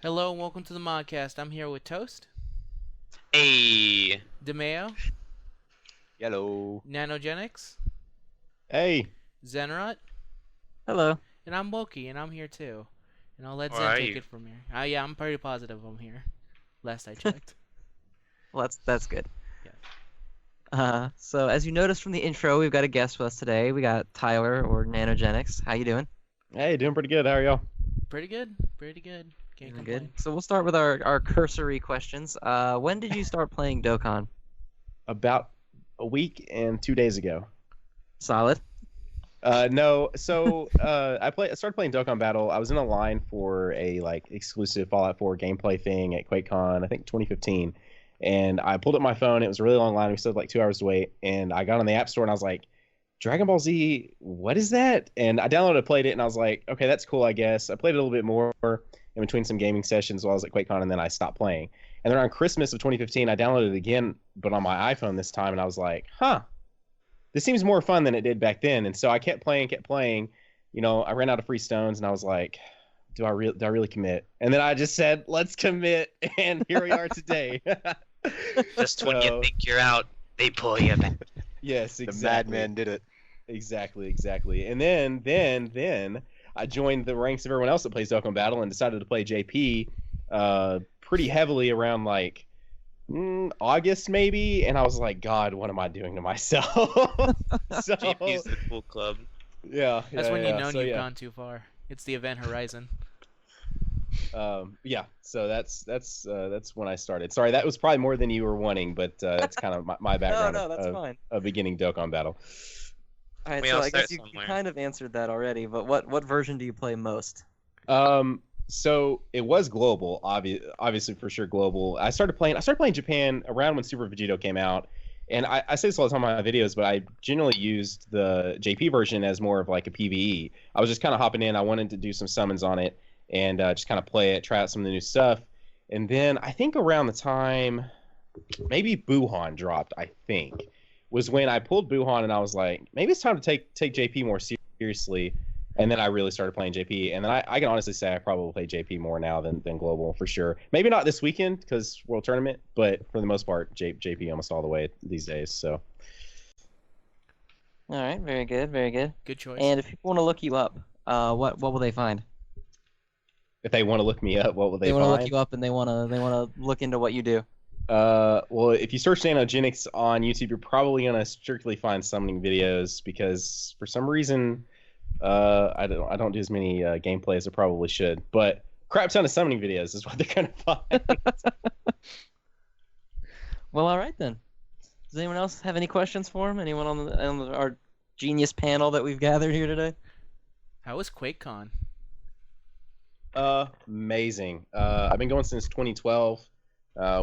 Hello and welcome to the Modcast. I'm here with Toast, Hey. DeMeo, Hello. Nanogenix, Hey. Zenrot, Hello. and I'm Woki, and I'm here too. And I'll let Where Zen are take you? it from here. Yeah, I'm pretty positive I'm here. Last I checked. Well, that's good. Yeah. So as you noticed from the intro, we've got a guest with us today. We got Tyler or Nanogenix. How you doing? Hey, doing pretty good. How are y'all? Pretty good. Pretty good. Can't Doing complain. good. So we'll start with our cursory questions. When did you start playing Dokkan? About a week and 2 days ago. Solid. No, so I started playing Dokkan Battle. I was in a line for a exclusive Fallout 4 gameplay thing at Quakecon, I think 2015. And I pulled up my phone. It was a really long line. We still had like 2 hours to wait. And I got on the App Store and I was like, Dragon Ball Z, what is that? And I downloaded, played it, and I was like, okay, that's cool, I guess. I played it a little bit more in between some gaming sessions while I was at QuakeCon, and then I stopped playing. And then around Christmas of 2015, I downloaded it again, but on my iPhone this time, and I was like, this seems more fun than it did back then. And so I kept playing. You know, I ran out of free stones, and I was like, do I really commit? And then I just said, let's commit, and here we are today. Just when you think you're out, they pull you back. Yes, The exactly. madman did it. Exactly. And then I joined the ranks of everyone else that plays Dokkan Battle and decided to play JP pretty heavily around like August maybe, and I was like, God, what am I doing to myself? So JP's the cool club. yeah, That's when you know so, you've gone too far. It's the event horizon. yeah. So that's when I started. Sorry, that was probably more than you were wanting, but that's kind of my background No, that's of, fine. of beginning Dokkan Battle. All right, We so all I start guess you somewhere. kind of answered that already, but what version do you play most? So it was global, obviously for sure global. I started playing Japan around when Super Vegito came out, and I say this all the time in my videos, but I generally used the JP version as more of like a PvE. I was just kind of hopping in. I wanted to do some summons on it and just kind of play it, try out some of the new stuff. And then I think around the time maybe Buhan dropped, I think, was when I pulled Buhan and I was like, maybe it's time to take JP more seriously. And then I really started playing JP. And then I can honestly say I probably play JP more now than Global for sure. Maybe not this weekend because World Tournament, but for the most part, JP almost all the way these days. So. All right, very good, very good. Good choice. And if people want to look you up, what will they find? If they want to look me up, what will they want to find? look you up and they want to look into what you do. Well, if you search Nanogenix on YouTube, you're probably gonna strictly find summoning videos because for some reason, I don't do as many gameplay as I probably should. But crap ton of summoning videos is what they're gonna find. Well, all right then. Does anyone else have any questions for him? Anyone on our genius panel that we've gathered here today? How was Quakecon? Amazing. I've been going since 2012,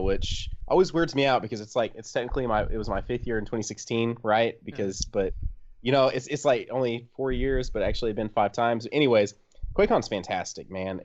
which always weirds me out because it's technically it was my 5th year in 2016, right? But you know, it's like only 4 years, but actually it's been 5 times. Anyways, QuakeCon's fantastic, man.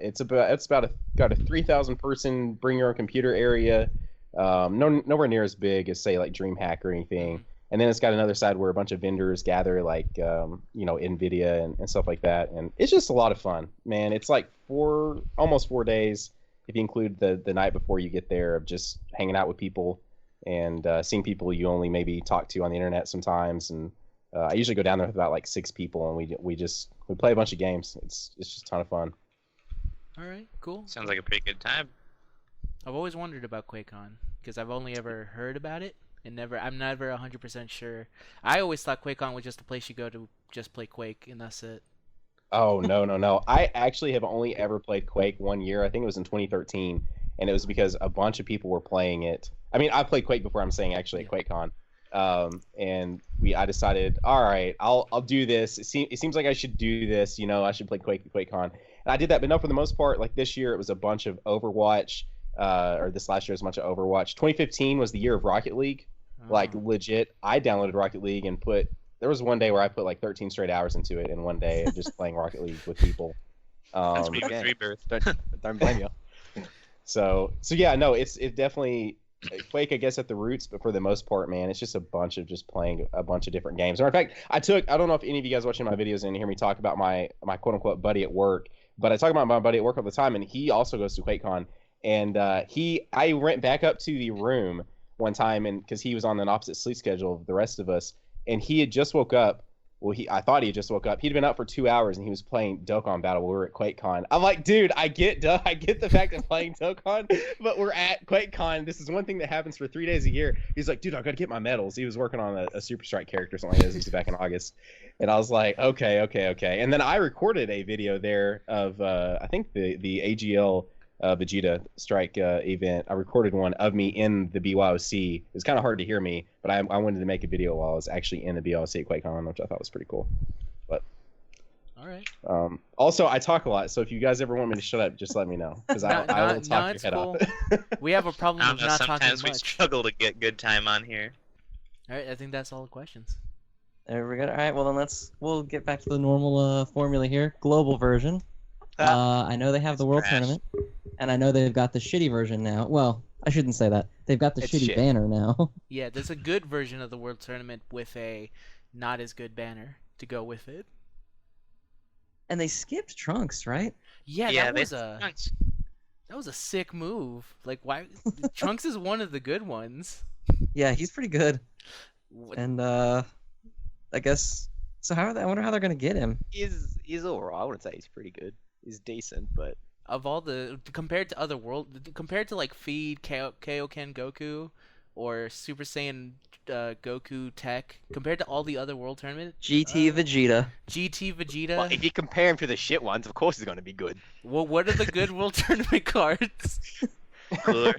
Got a 3,000 person bring your own computer area. Nowhere near as big as say like DreamHack or anything. And then it's got another side where a bunch of vendors gather, like Nvidia and stuff like that. And it's just a lot of fun, man. It's like almost 4 days if you include the night before you get there of just hanging out with people and seeing people you only maybe talk to on the internet sometimes. And I usually go down there with about like 6 people, and we play a bunch of games. It's just a ton of fun. All right, cool. Sounds like a pretty good time. I've always wondered about QuakeCon because I've only ever heard about it and I'm never 100% sure. I always thought QuakeCon was just a place you go to just play Quake and that's it. Oh, no. I actually have only ever played Quake 1 year. I think it was in 2013, and it was because a bunch of people were playing it. I mean, I played Quake before, I'm saying, actually, at QuakeCon. And I decided, all right, I'll do this. It seems like I should do this, I should play Quake at QuakeCon. And I did that, but no, for the most part, like this year, it was a bunch of Overwatch, or this last year was a bunch of Overwatch. 2015 was the year of Rocket League. Like, legit, I downloaded Rocket League and there was one day where I put like 13 straight hours into it in one day of just playing Rocket League with people. That's me with okay. Rebirth. Don't blame you. So yeah, no, it definitely Quake, I guess, at the roots, but for the most part, man, it's just a bunch of just playing a bunch of different games. Or in fact, I don't know if any of you guys watching my videos and hear me talk about my quote unquote buddy at work, But I talk about my buddy at work all the time, and he also goes to Quakecon. And I went back up to the room one time, and because he was on an opposite sleep schedule of the rest of us, and he had just woke up. Well, I thought he had just woke up. He'd been up for 2 hours, and he was playing Dokkan Battle while we were at Quakecon. I'm like, dude, I get the fact of playing Dokkan, but we're at Quakecon. This is one thing that happens for 3 days a year. He's like, dude, I gotta get my medals. He was working on a Super Strike character or something like that. This was back in August, and I was like, okay. And then I recorded a video there of I think the AGL Vegeta Strike event. I recorded one of me in the BYOC. It was kind of hard to hear me, but I wanted to make a video while I was actually in the BYOC at QuakeCon, which I thought was pretty cool. But all right. Also, I talk a lot, so if you guys ever want me to shut up, just let me know, because I will talk your head off. We have a problem with not talking much. Sometimes we struggle to get good time on here. All right, I think that's all the questions. There we go. All right, well then we'll get back to the normal formula here. Global version. I know they have the World Tournament, and I know they've got the shitty version now. Well, I shouldn't say that. They've got the shitty banner now. Yeah, there's a good version of the World Tournament with a not as good banner to go with it. And they skipped Trunks, right? Yeah, that was a sick move. Like, why? Trunks is one of the good ones. Yeah, he's pretty good. And I guess so. I wonder how they're gonna get him. He's alright. I wouldn't say he's pretty good. He's decent, but of all the compared to like Feed, Kaioken Goku, or Super Saiyan Goku Tech, compared to all the other World Tournament, GT Vegeta. Well, if you compare him to the shit ones, of course he's gonna be good. Well, what are the good World Tournament cards? Cooler.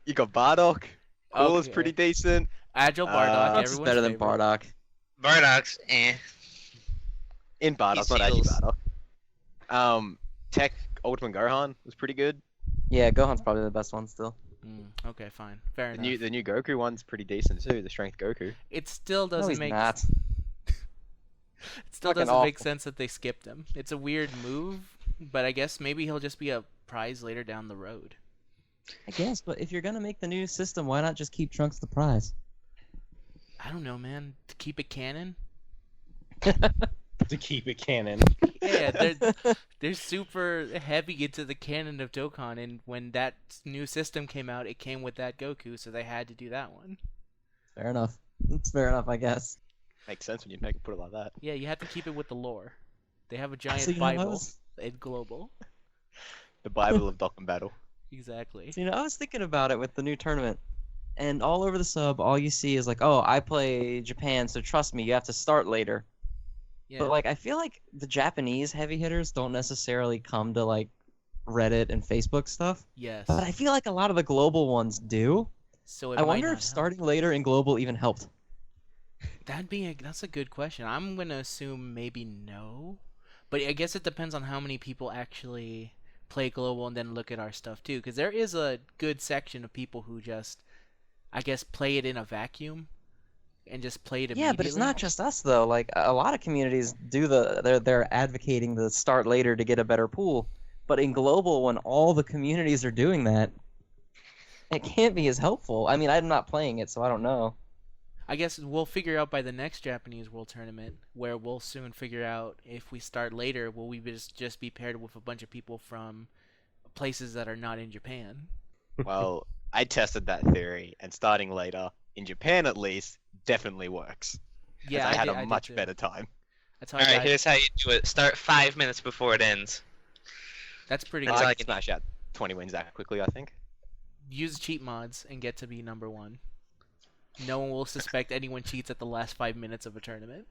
You got Bardock. Cooler's Okay. pretty decent. Agile Bardock, Trunks is better than Bardock. Bardock's In Bardock, He's not actually heals. Bardock. Tech Ultimate Gohan was pretty good. Yeah, Gohan's probably the best one still. Okay, fine, fair The enough. new Goku one's pretty decent too. The Strength Goku. It still No, doesn't he's make not. it still Fucking doesn't make awful. sense that they skipped him. It's a weird move, but I guess maybe he'll just be a prize later down the road. I guess, but if you're gonna make the new system, why not just keep Trunks the prize? I don't know, man. To keep it canon. To keep it canon. Yeah, they're super heavy into the canon of Dokkan, and when that new system came out, it came with that Goku, so they had to do that one. Fair enough. It's fair enough, I guess. Makes sense when you put it like that. Yeah, you have to keep it with the lore. They have a giant So, I Bible was, in Global. The Bible of Dokkan Battle. Exactly. so, I was thinking about it with the new tournament, and all over the sub, all you see is like, oh, I play Japan, so trust me, you have to start later. Yeah. But like, I feel like the Japanese heavy hitters don't necessarily come to like Reddit and Facebook stuff, Yes. but I feel like a lot of the global ones do. So it I might wonder not if help. starting later in global even helped. That's a good question. I'm gonna assume maybe no, but I guess it depends on how many people actually play global and then look at our stuff too. Because there is a good section of people who just, I guess, play it in a vacuum and just play it immediately. Yeah, but it's not just us though. Like a lot of communities do they're advocating the start later to get a better pool. But in global, when all the communities are doing that, it can't be as helpful. I mean, I'm not playing it, so I don't know. I guess we'll figure out by the next Japanese World Tournament, where we'll soon figure out if we start later, will we just be paired with a bunch of people from places that are not in Japan? Well, I tested that theory, and starting later, in Japan at least, definitely works. Yeah, I had did- a did much too. better time. That's how All I right, got. here's how you do it. Start 5 minutes before it ends. That's pretty That's good. all I I can can- smash out 20 wins that quickly, I think. Use cheat mods and get to be number one. No one will suspect anyone cheats at the last 5 minutes of a tournament.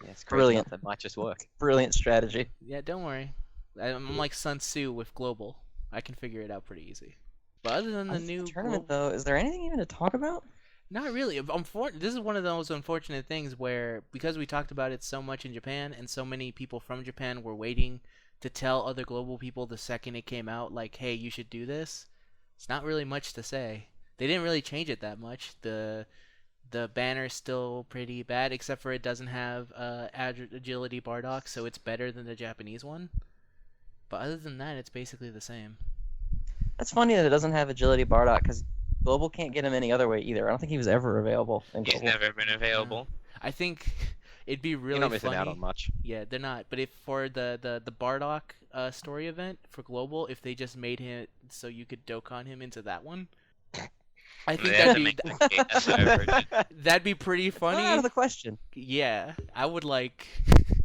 Yeah, it's crazy Brilliant. enough, that might just work. Brilliant strategy. Yeah, don't worry. I'm like Sun Tzu with global. I can figure it out pretty easy. But other than the Other than new tournament global- though, is there anything even to talk about? Not really. This is one of those unfortunate things where, because we talked about it so much in Japan, and so many people from Japan were waiting to tell other global people the second it came out, like, hey, you should do this. It's not really much to say. They didn't really change it that much. The banner's still pretty bad, except for it doesn't have agility Bardock, so it's better than the Japanese one. But other than that, it's basically the same. That's funny that it doesn't have agility Bardock because global can't get him any other way either. I don't think he was ever available in He's global. never been available. I think It'd be You're really not missing funny. out on much. Yeah, they're not. But if for the Bardock story event for global, if they just made him so you could Dokkan him into that one, I think They had to make the game as their version. that'd be pretty Not out funny. of the question. Yeah, I would like.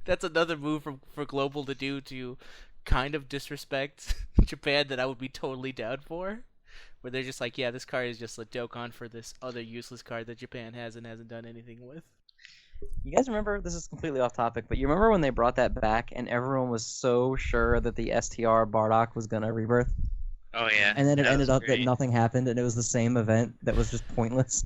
That's another move for global to do to kind of disrespect Japan that I would be totally down for. Where they're just like, yeah, this card is just a Dokkan for this other useless card that Japan has and hasn't done anything with. You guys remember, this is completely off topic, but you remember when they brought that back and everyone was so sure that the STR Bardock was going to rebirth? Oh yeah. And then it that ended was up that great. nothing happened and it was the same event that was just pointless.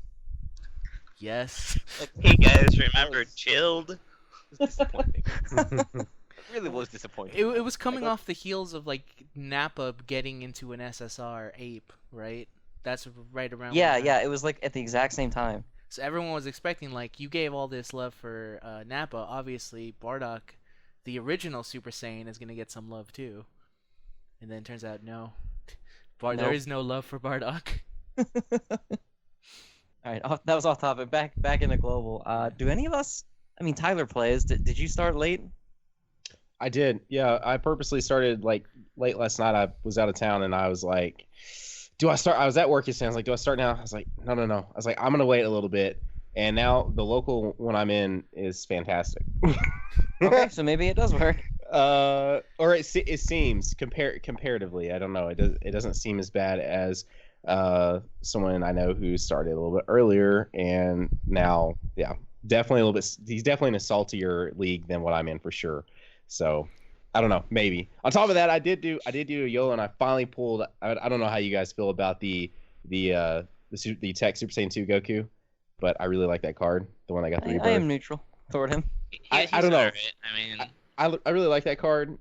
Yes. Hey guys, remember Chilled? It was disappointing. It really was disappointing. It was coming Like, off the heels of like Nappa getting into an SSR ape, right? That's right around. Yeah, when yeah, it was like at the exact same time. So everyone was expecting, like, you gave all this love for Nappa. Obviously, Bardock, the original Super Saiyan, is gonna get some love too. And then it turns out, no, there Nope. is no love for Bardock. All right, that was off topic. Back into global. Do any of us? I mean, Tyler plays. Did you start late? I did. Yeah, I purposely started like late last night. I was out of town and I was like, do I start? I was at work yesterday. I was like, do I start now? I was like, no. I was like, I'm going to wait a little bit. And now the local one I'm in is fantastic. Okay, so maybe it does work. Or it seems comparatively. I don't know. It doesn't seem as bad as someone I know who started a little bit earlier and now, yeah, definitely a little bit. He's definitely in a saltier league than what I'm in for sure. So I don't know, maybe. On top of that, I did do a YOLO and I finally pulled. I don't know how you guys feel about the Tech Super Saiyan 2 Goku, but I really like that card, the one I got the I rebirth. am neutral toward him. I He's don't know. alright. I mean, I really like that card.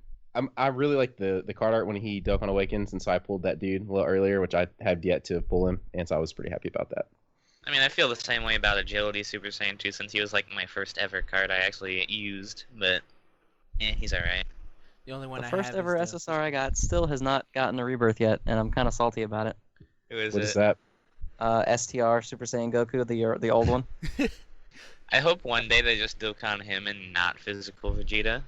I really like the card art when he Dokkan Awakens, and so I pulled that dude a little earlier, which I have yet to pull him, and so I was pretty happy about that. I feel the same way about Agility Super Saiyan 2 since he was like my first ever card I actually used, but he's alright. The only one The I first have ever is the... SSR I got still has not gotten a rebirth yet, and I'm kind of salty about it. Who is What it? is that? STR Super Saiyan Goku, the old one. I hope one day they just Dokkan him and not physical Vegeta.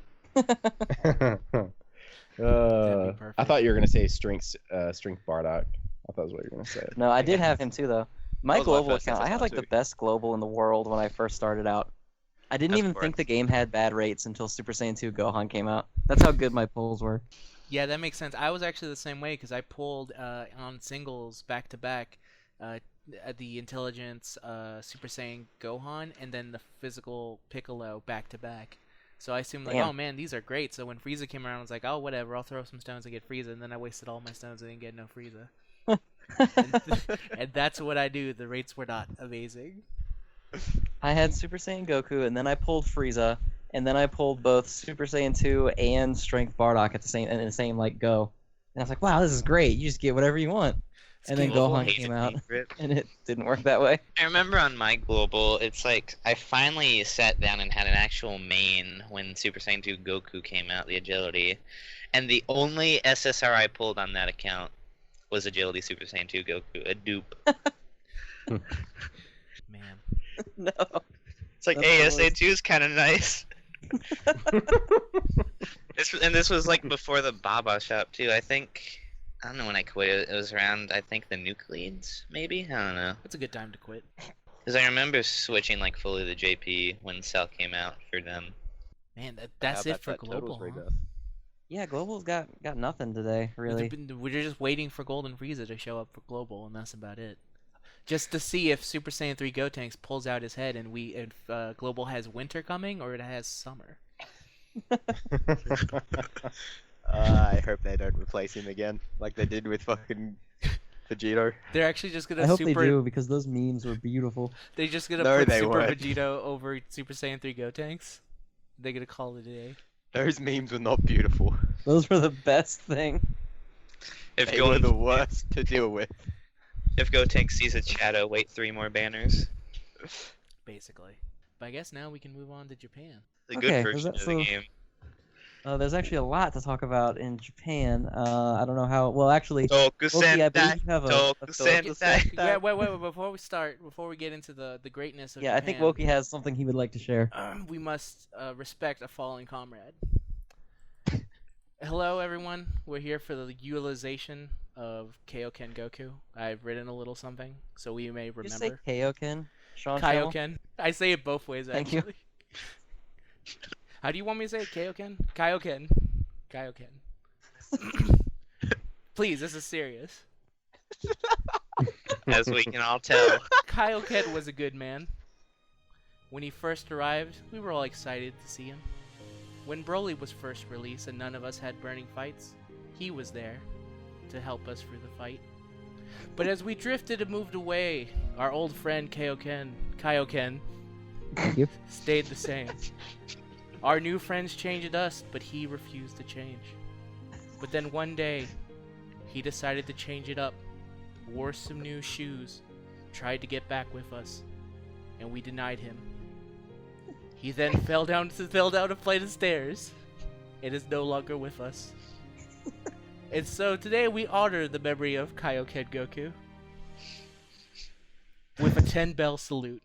perfect. I thought you were gonna say strength Bardock. I thought that was what you were gonna say. No, I did have him too, though. My That was my global first account, I had SSR like too. the best global in the world when I first started out. I didn't Of even course. think the game had bad rates until Super Saiyan 2 Gohan came out. That's how good my pulls were. Yeah, that makes sense. I was actually the same way because I pulled on singles back to back the Intelligence Super Saiyan Gohan and then the physical Piccolo back to back. So I assumed like, Damn. oh man, these are great. So when Frieza came around, I was like, oh whatever, I'll throw some stones and get Frieza. And then I wasted all my stones and didn't get no Frieza. And that's what I do. The rates were not amazing. I had Super Saiyan Goku, and then I pulled Frieza, and then I pulled both Super Saiyan 2 and Strength Bardock at the same like go. And I was like, wow, this is great. You just get whatever you want. And then Global Gohan hated came out, Secret. and it didn't work that way. I remember on my global, it's like I finally sat down and had an actual main when Super Saiyan 2 Goku came out, the agility, and the only SSR I pulled on that account was Agility Super Saiyan 2 Goku, a dupe. Man. No. It's like, That's hey, hilarious. SA2 is kind of nice. This was like before the Baba shop too. I don't know when I quit. It was around, I think, the Nucleids, maybe? I don't know. That's a good time to quit. Because I remember switching like fully to JP when Cell came out for them. Man, that's it for global. Huh? Yeah, Global's got nothing today, really. We're just waiting for Golden Frieza to show up for global, and that's about it. Just to see if Super Saiyan 3 Gotenks pulls out his head and if global has winter coming or it has summer. I hope they don't replace him again, like they did with fucking Vegito. They're actually just gonna I hope super. they do, because those memes were beautiful. They're just gonna No, put they Super weren't. Vegito over Super Saiyan 3 Gotenks. They're gonna call it a day. Those memes were not beautiful. Those were the best thing. If They were Goten, the worst to deal with. if Gotenks sees a shadow, wait 3 more banners. Basically. But I guess now we can move on to Japan. The Okay, good 'cause version of that's the the- game. There's actually a lot to talk about in Japan. I don't know how. Well, actually, Toku Loki, I believe Sentai. you have a Toku Toku Sentai. Yeah, wait. Before we get into the greatness of Yeah, I Japan, think Woki has something he would like to share. we must respect a fallen comrade. Hello, everyone. We're here for the utilization of Kaioken Goku. I've written a little something so we may Did you say remember. Kaioken? Sean Channel? Kaioken. I say it both ways, Thank you. actually. How do you want me to say it? Kaioken? Kaioken. Kaioken. Please, this is serious. As we can all tell. Kaioken was a good man. When he first arrived, we were all excited to see him. When Broly was first released and none of us had burning fights, he was there to help us through the fight. But as we drifted and moved away, our old friend Kaioken, Thank you. stayed the same. Our new friends changed us, but he refused to change. But then one day, he decided to change it up, wore some new shoes, tried to get back with us, and we denied him. He then fell down a flight of stairs, and is no longer with us. And so today we honor the memory of Kaioken Goku with a 10-bell salute.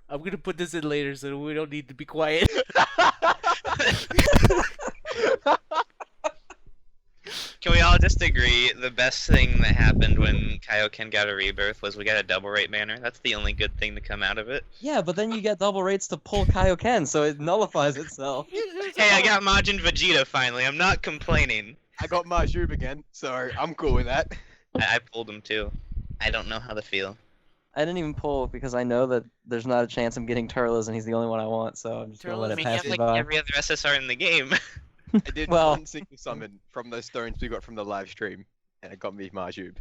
I'm gonna put this in later so we don't need to be quiet. Can we all just agree the best thing that happened when Kaioken got a rebirth was we got a double rate banner? That's the only good thing to come out of it. Yeah, but then you get double rates to pull Kaioken, so it nullifies itself. Hey, I got Majin Vegeta finally. I'm not complaining. I got Majub again, so I'm cool with that. I pulled him too. I don't know how to feel. I didn't even pull because I know that there's not a chance I'm getting Turles, and he's the only one I want, so I'm just gonna let Turles, I it mean, pass you have me like by. every other SSR in the game. I did Well- one single summon from those stones we got from the live stream, and it got me Majub.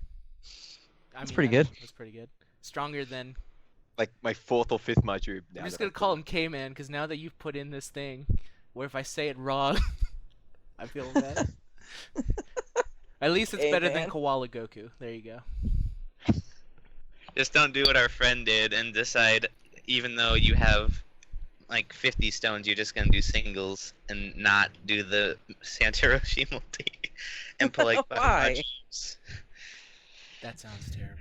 That's pretty good. That's pretty good. Stronger than. Like my 4th or 5th Majub. I'm just gonna call him K-Man because now that you've put in this thing, where if I say it wrong, I feel bad. At least it's better than K-Man. Koala Goku. There you go. Just don't do what our friend did and decide, even though you have like 50 stones, you're just gonna do singles and not do the Santaroshi multi and pull like 5 Why? Majubs. That sounds terrible.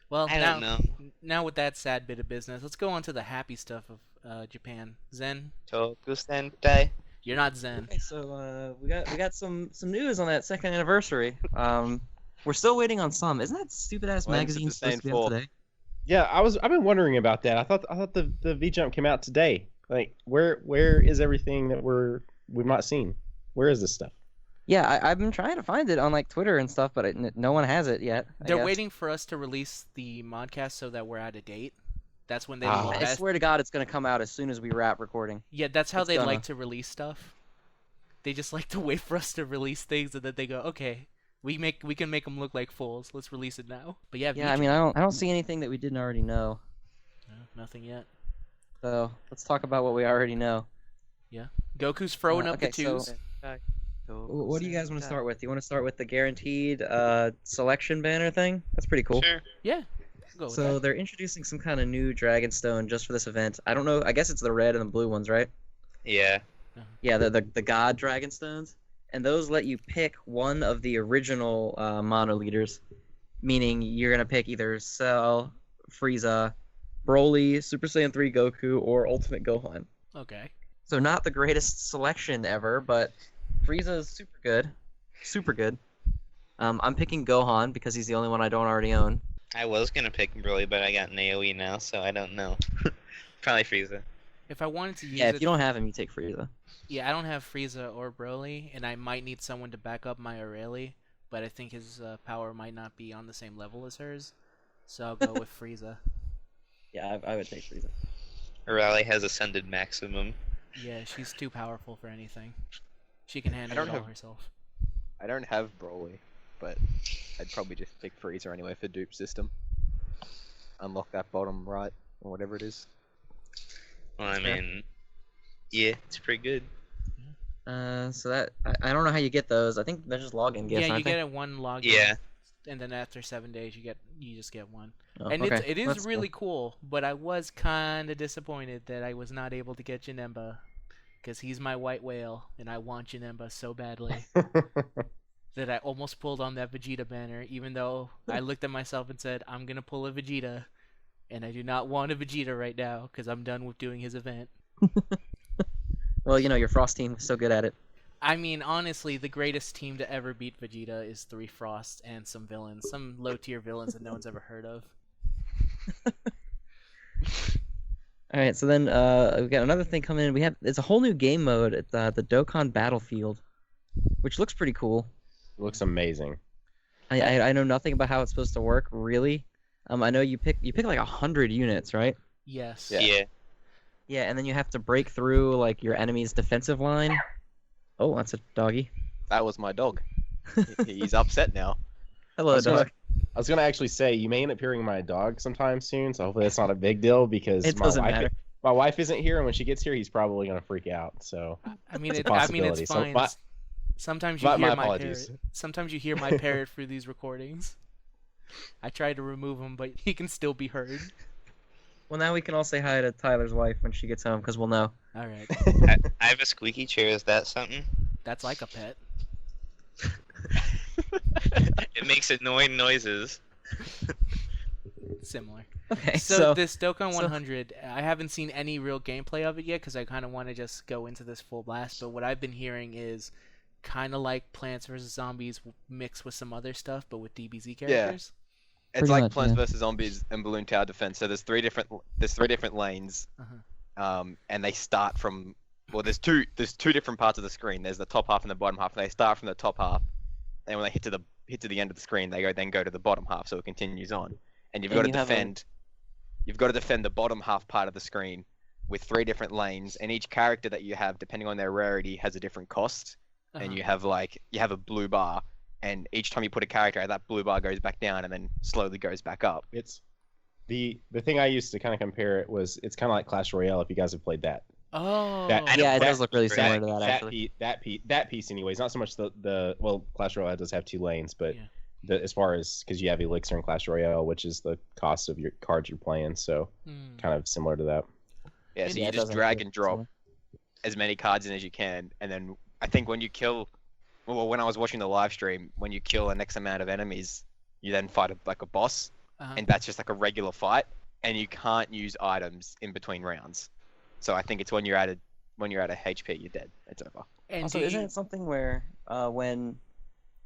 Well, I now, don't know. now with that sad bit of business, let's go on to the happy stuff of Japan. Zen, Toku Sentai. you're not Zen. Okay, so we got some news on that second anniversary. We're still waiting on some. Isn't that stupid ass When's magazine the supposed to be same out for? today? Yeah, I've been wondering about that. I thought the V Jump came out today. Like, where is everything that we've not seen? Where is this stuff? Yeah, I've been trying to find it on like Twitter and stuff, but no one has it yet. I They're guess. waiting for us to release the Modcast so that we're out of date. That's when they. Ah. I swear to God, it's gonna come out as soon as we wrap recording. Yeah, that's how It's they gonna. like to release stuff. They just like to wait for us to release things, and then they go, "Okay, we can make them look like fools. Let's release it now." But yeah, Yeah, I mean, I don't see anything that we didn't already know. no, nothing yet. So let's talk about what we already know. Goku's throwing up the okay, so- twos. What do you guys want to start with? Do you want to start with the guaranteed selection banner thing? That's pretty cool. Sure. Yeah, go with So that. they're introducing some kind of new dragon stone just for this event. I don't know. I guess it's the red and the blue ones, right? Yeah. Yeah, the god dragon stones, and those let you pick one of the original mono leaders, meaning you're gonna pick either Cell, Frieza, Broly, Super Saiyan 3 Goku, or Ultimate Gohan. Okay. So not the greatest selection ever, but Frieza is super good, super good. I'm picking Gohan because he's the only one I don't already own. I was gonna pick Broly, but I got an AoE now, so I don't know. Probably Frieza. If I wanted to use Yeah, it, if you don't have him, you take Frieza. yeah, I don't have Frieza or Broly, and I might need someone to back up my Aurelie, but I think his power might not be on the same level as hers, so I'll go with Frieza. Yeah, I would take Frieza. Raleigh has ascended maximum. Yeah, she's too powerful for anything. She can handle don't it all have- herself. I don't have Broly, but I'd probably just pick Freezer anyway for dupe system. Unlock that bottom right, or whatever it is. Well, I fair. mean, yeah, it's pretty good. So that I don't know how you get those. I think they're just login gifts. Yeah, you aren't they? get it one login. Yeah. And then after 7 days, you just get one. Oh, And okay. it is That's really cool, but I was kind of disappointed that I was not able to get Janemba, because he's my white whale, and I want Janemba so badly that I almost pulled on that Vegeta banner, even though I looked at myself and said, I'm going to pull a Vegeta, and I do not want a Vegeta right now, because I'm done with doing his event. Well, you know, your Frost team is so good at it. I mean, honestly, the greatest team to ever beat Vegeta is 3 Frosts and some villains, some low-tier villains that no one's ever heard of. All right, so then we got another thing coming in. It's a whole new game mode at the Dokkan Battlefield, which looks pretty cool. Looks amazing. I know nothing about how it's supposed to work really. I know you pick like 100 units, right? Yes. Yeah. Yeah. Yeah, and then you have to break through like your enemy's defensive line. Oh, that's a doggy. That was my dog. He's upset now. Hello, was gonna- dog. I was gonna actually say you may end up hearing my dog sometime soon, so hopefully that's not a big deal because It my doesn't wife matter. my wife isn't here, and when she gets here, he's probably gonna freak out. So I mean, It's a I mean, it's possibility. So fine. my- Sometimes you my hear my apologies. parrot. Sometimes you hear my parrot through these recordings. I tried to remove him, but he can still be heard. Well, now we can all say hi to Tyler's wife when she gets home, because we'll know. All right, I have a squeaky chair. Is that something? that's like a pet. It makes annoying noises. Similar. Okay, So, this Dokkan so- 100, I haven't seen any real gameplay of it yet because I kind of want to just go into this full blast. But what I've been hearing is kind of like Plants vs Zombies mixed with some other stuff, but with DBZ characters. It's Pretty like much, Plants yeah. vs Zombies and Balloon Tower Defense. So there's three different lanes, and they start from there's two different parts of the screen. There's the top half and the bottom half. And they start from the top half, and when they hit to the end of the screen, they go to the bottom half. So it continues on, and you've got to you have a- defend. You've got to defend the bottom half part of the screen with 3 different lanes, and each character that you have, depending on their rarity, has a different cost. And you have a blue bar, and each time you put a character out, that blue bar goes back down and then slowly goes back up. It's the thing I used to kind of compare it was it's kind of like Clash Royale if you guys have played that. Oh. Yeah, it does look really that- similar to that, actually. That piece anyways, not so much the Clash Royale does have 2 lanes, but Yeah. as far as because you have Elixir in Clash Royale, which is the cost of your cards you're playing, so Hmm. kind of similar to that. Yeah, so Yeah, you it just does drag look and drop similar. as many cards in as you can, and then I think when you kill, well, when I was watching the live stream, when you kill an X amount of enemies, you then fight a boss, Uh-huh. and that's just like a regular fight, and you can't use items in between rounds. So I think it's when you're at a HP, you're dead. It's over. And Also, do isn't you- it something where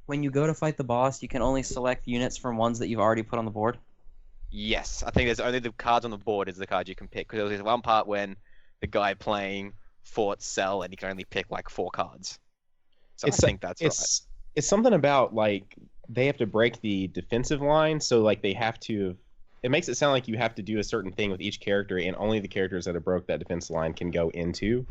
when you go to fight the boss, you can only select units from ones that you've already put on the board? Yes, I think there's only the cards on the board is the cards you can pick. Because there was one part when the guy playing fought Cell, and he can only pick like 4 cards. So I think that's right. It's something about like they have to break the defensive line, so like they have to. It makes it sound like you have to do a certain thing with each character, and only the characters that have broke that defense line can go into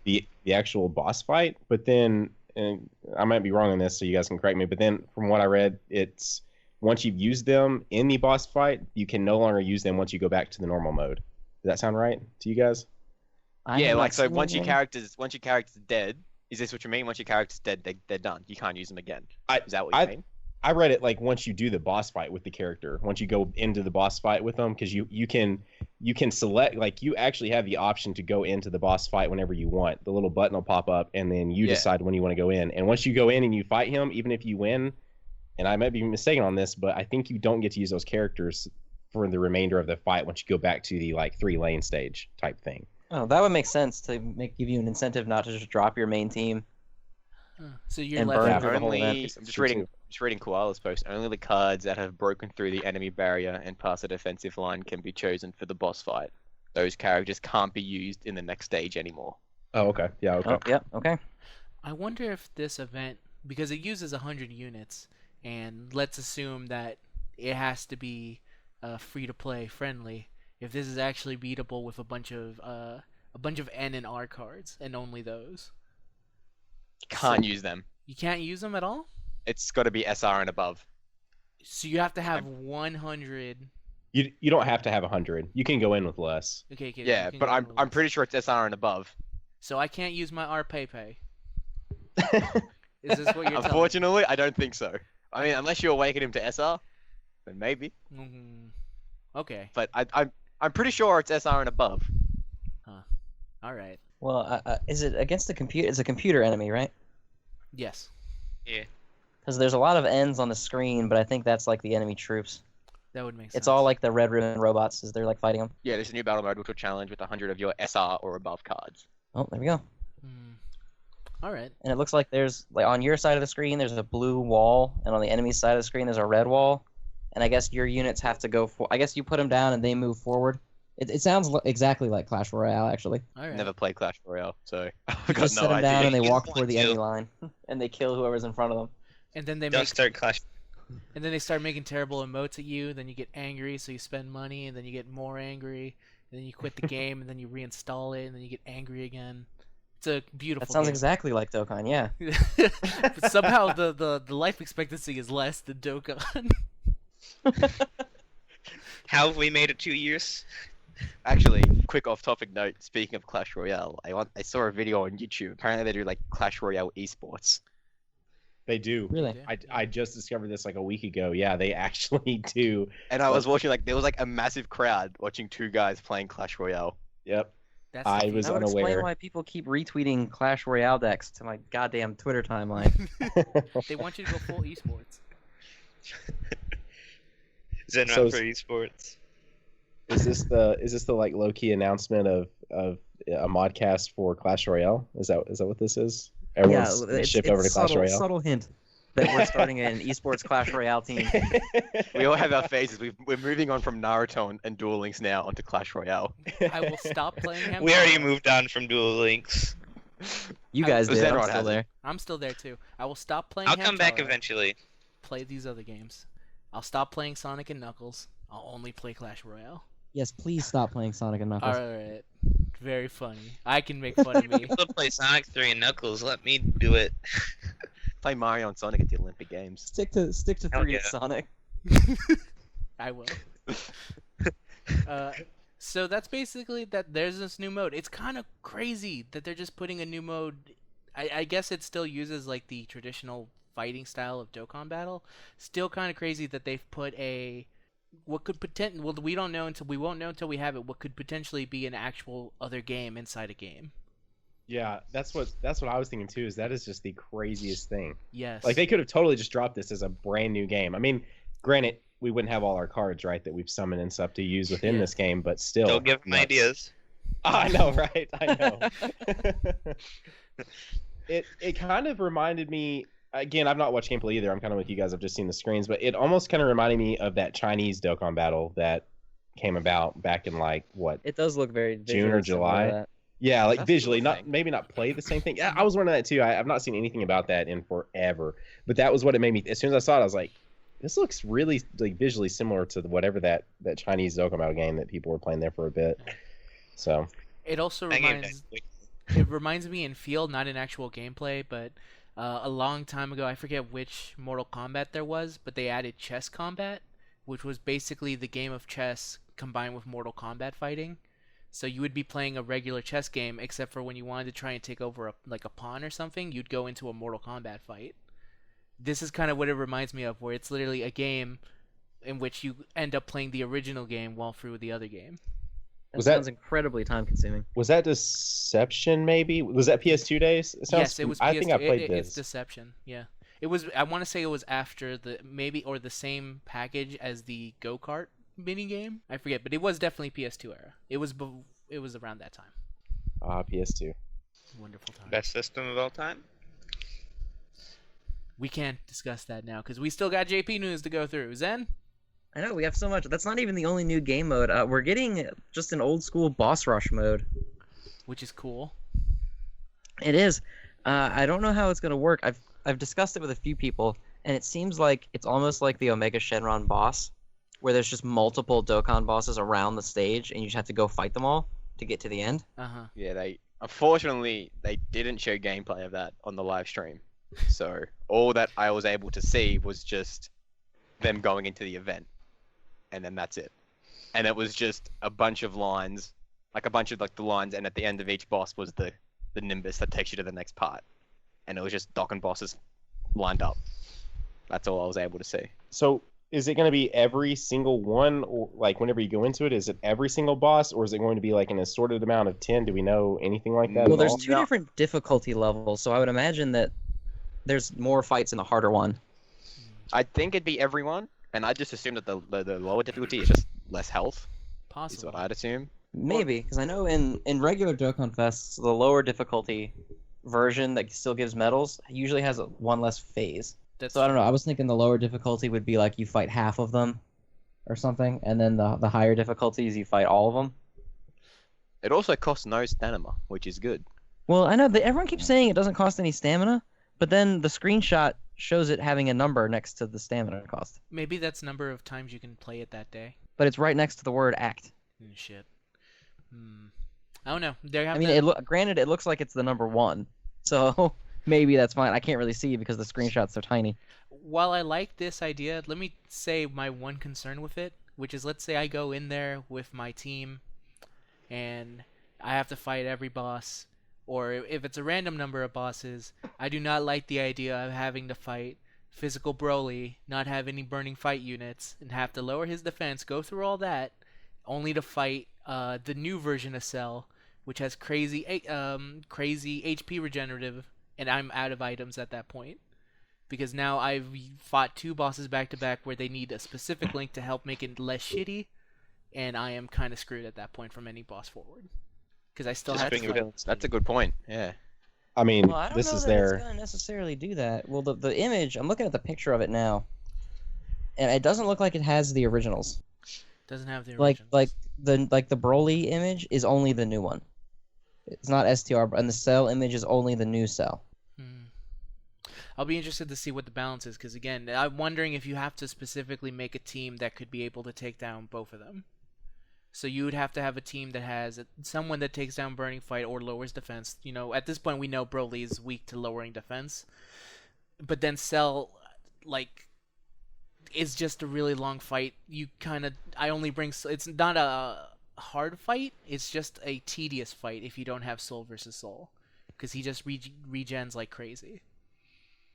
the actual boss fight. But then, and I might be wrong on this, so you guys can correct me. But then, from what I read, it's once you've used them in the boss fight, you can no longer use them once you go back to the normal mode. Does that sound right to you guys? I Yeah, have like not so seen once your anything. character's dead, is this what you mean? Once your character's dead, they're done. You can't use them again. Is that what you mean? I read it like once you do the boss fight with the character, once you go into the boss fight with them, because you can select, like you actually have the option to go into the boss fight whenever you want. The little button will pop up, and then you Yeah. decide when you want to go in. And once you go in and you fight him, even if you win, and I might be mistaken on this, but I think you don't get to use those characters for the remainder of the fight once you go back to the like 3-lane stage type thing. Oh, that would make sense to give you an incentive not to just drop your main team. So you're and left burn with through the whole Only, event. I'm just reading Koala's post. Only the cards that have broken through the enemy barrier and past the defensive line can be chosen for the boss fight. those characters can't be used in the next stage anymore. Oh, okay. Yeah, okay. Oh, yep. Okay. I wonder if this event, because it uses 100 units, and let's assume that it has to be free to play friendly. If this is actually beatable with a bunch of N and R cards, and only those. Can't use them. You can't use them at all? It's got to be SR and above. So you have to have 100. You don't have to have 100. You can go in with less. Okay, okay. Yeah, you can but go I'm with- pretty sure it's SR and above. So I can't use my RPayPay. Is this what you're telling me? Unfortunately, I don't think so. I mean, unless you awaken him to SR, then maybe. Okay. But I'm pretty sure it's SR and above. All right. Well, is it against the computer? It's a computer enemy, right? Yes. Yeah. Because there's a lot of N's on the screen, but I think that's like the enemy troops. That would make sense. It's all like the red ribbon robots as they're like fighting them. Yeah, there's a new battle mode which will challenge with 100 of your SR or above cards. Oh, there we go. All right. And it looks like there's like on your side of the screen there's a blue wall, and on the enemy side of the screen there's a red wall. And I guess your units have to go for. I guess you put them down and they move forward. It sounds exactly like Clash Royale actually. All right. Never played Clash Royale, so I've You got just no sit them down idea. and they You walk just toward want the enemy to. line, and they kill whoever's in front of them. And then they Don't make start Clash. and then they start making terrible emotes at you. Then you get angry, so you spend money, and then you get more angry. And then you quit the game, and then you reinstall it, and then you get angry again. It's a beautiful. That sounds game. exactly like Dokkan, yeah. But somehow the life expectancy is less than Dokkan. How have we made it 2 years? Actually, quick off-topic note. Speaking of Clash Royale, I saw a video on YouTube. Apparently, they do like Clash Royale esports. They do. Really? I just discovered this like a week ago. Yeah, they actually do. And I was watching there was like a massive crowd watching two guys playing Clash Royale. Yep. That's I the was That would unaware. explain why people keep retweeting Clash Royale decks to my goddamn Twitter timeline. They want you to go full esports. Zen So- Rock for esports. Is this the like low key announcement of a modcast for Clash Royale? Is that what this is? Everyone's gonna it's, shift it's over to Clash subtle, Royale. subtle hint that we're starting an esports Clash Royale team. We all have our phases. We're moving on from Naruto and Duel Links now onto Clash Royale. I will stop playing him. We already moved on from Duel Links. You guys did. Zenrod I'm has still it. there. I'm still there too. I will stop playing. I'll come back Hamtaro, eventually. Play these other games. I'll stop playing Sonic and Knuckles. I'll only play Clash Royale. Yes, please stop playing Sonic and Knuckles. Alright. Very funny. I can make fun of me. People play Sonic 3 and Knuckles. Let me do it. Play Mario and Sonic at the Olympic Games. Stick to Hell 3 yeah. Sonic. I will. So that's basically that. There's this new mode. It's kind of crazy that they're just putting a new mode. I guess it still uses like the traditional fighting style of Dokkan battle. Still kind of crazy that they've put what could potentially, well, we won't know until we have it, what could potentially be an actual other game inside a game. Yeah, that's what I was thinking too. Is that is just the craziest thing. Yes. Like they could have totally just dropped this as a brand new game. I mean, granted, we wouldn't have all our cards right that we've summoned and stuff to use within Yeah. this game, but still. Don't give them nuts. ideas. I know, right? I know. It kind of reminded me. Again, I've not watched gameplay either. I'm kind of with you guys. I've just seen the screens, but it almost kind of reminded me of that Chinese Dokkan battle that came about back in like what? It does look very June or visually similar to July? that. Yeah, like That's visually, cool not thing. maybe not play the same thing. Yeah, I was wondering that too. I've not seen anything about that in forever, but that was what it made me. As soon as I saw it, I was like, "This looks really like visually similar to whatever that Chinese Dokkan battle game that people were playing there for a bit." So It also That game reminds died. it reminds me in feel, not in actual gameplay, but a long time ago, I forget which Mortal Kombat there was, but they added chess combat, which was basically the game of chess combined with Mortal Kombat fighting. So you would be playing a regular chess game, except for when you wanted to try and take over a pawn or something, you'd go into a Mortal Kombat fight. This is kind of what it reminds me of, where it's literally a game in which you end up playing the original game while through the other game. That Was that- sounds incredibly time consuming. was that Deception? Maybe was that PS2 days? It sounds, Yes, it was. I PS2. think I played It's this. Deception. Yeah, it was. I want to say it was after the same package as the go kart mini game. I forget, but it was definitely PS2 era. It was around that time. PS2. Wonderful time. Best system of all time? We can't discuss that now because we still got JP news to go through. Zen. I know we have so much. That's not even the only new game mode. We're getting just an old school boss rush mode. which is cool. It is. I don't know how it's gonna work. I've discussed it with a few people, and it seems like it's almost like the Omega Shenron boss, where there's just multiple Dokkan bosses around the stage, and you just have to go fight them all to get to the end. Yeah, unfortunately they didn't show gameplay of that on the live stream, so all that I was able to see was just them going into the event, and then that's it. And it was just a bunch of lines, like the lines, and at the end of each boss was the nimbus that takes you to the next part, and it was just Dokkan bosses lined up. That's all I was able to see. So is it going to be every single one, or like whenever you go into it, is it every single boss, or is it going to be like an assorted amount of 10? Do we know anything like that? Well, at there's all? two different difficulty levels, so I would imagine that there's more fights in the harder one. I think it'd be everyone, and I just assume that the lower difficulty is just less health. Is Possible. what I'd assume. Maybe, because I know in regular Dokkan Fests, the lower difficulty version that still gives medals usually has one less phase. That's So I don't know. I was thinking the lower difficulty would be like you fight half of them, or something, and then the higher difficulties you fight all of them. It also costs no stamina, which is good. Well, I know that everyone keeps saying it doesn't cost any stamina, but then the screenshot shows it having a number next to the stamina cost. Maybe that's number of times you can play it that day. But it's right next to the word act. Shit. I don't know. They have I mean, granted, it looks like it's the number 1, so maybe that's fine. I can't really see because the screenshot's so tiny. While I like this idea, let me say my one concern with it, which is, let's say I go in there with my team and I have to fight every boss, or if it's a random number of bosses, I do not like the idea of having to fight physical Broly, not have any burning fight units, and have to lower his defense, go through all that, only to fight the new version of Cell, which has crazy HP regenerative, and I'm out of items at that point. Because now I've fought 2 bosses back to back where they need a specific link to help make it less shitty, and I am kind of screwed at that point from any boss forward. Because I still have to fight. That's a good point. Yeah. I mean, Well, I don't this know is that their. it's gonna necessarily do that. Well, the image, I'm looking at the picture of it now, and it doesn't look like it has the originals. Doesn't have the Like originals. the Broly image is only the new one. It's not STR, and the Cell image is only the new Cell. I'll be interested to see what the balance is, because again, I'm wondering if you have to specifically make a team that could be able to take down both of them. So you would have to have a team that has someone that takes down Burning Fight or lowers defense. You know, at this point we know Broly is weak to lowering defense, but then Cell, like, is just a really long fight. It's not a hard fight. It's just a tedious fight if you don't have Soul versus Soul, because he just regens like crazy.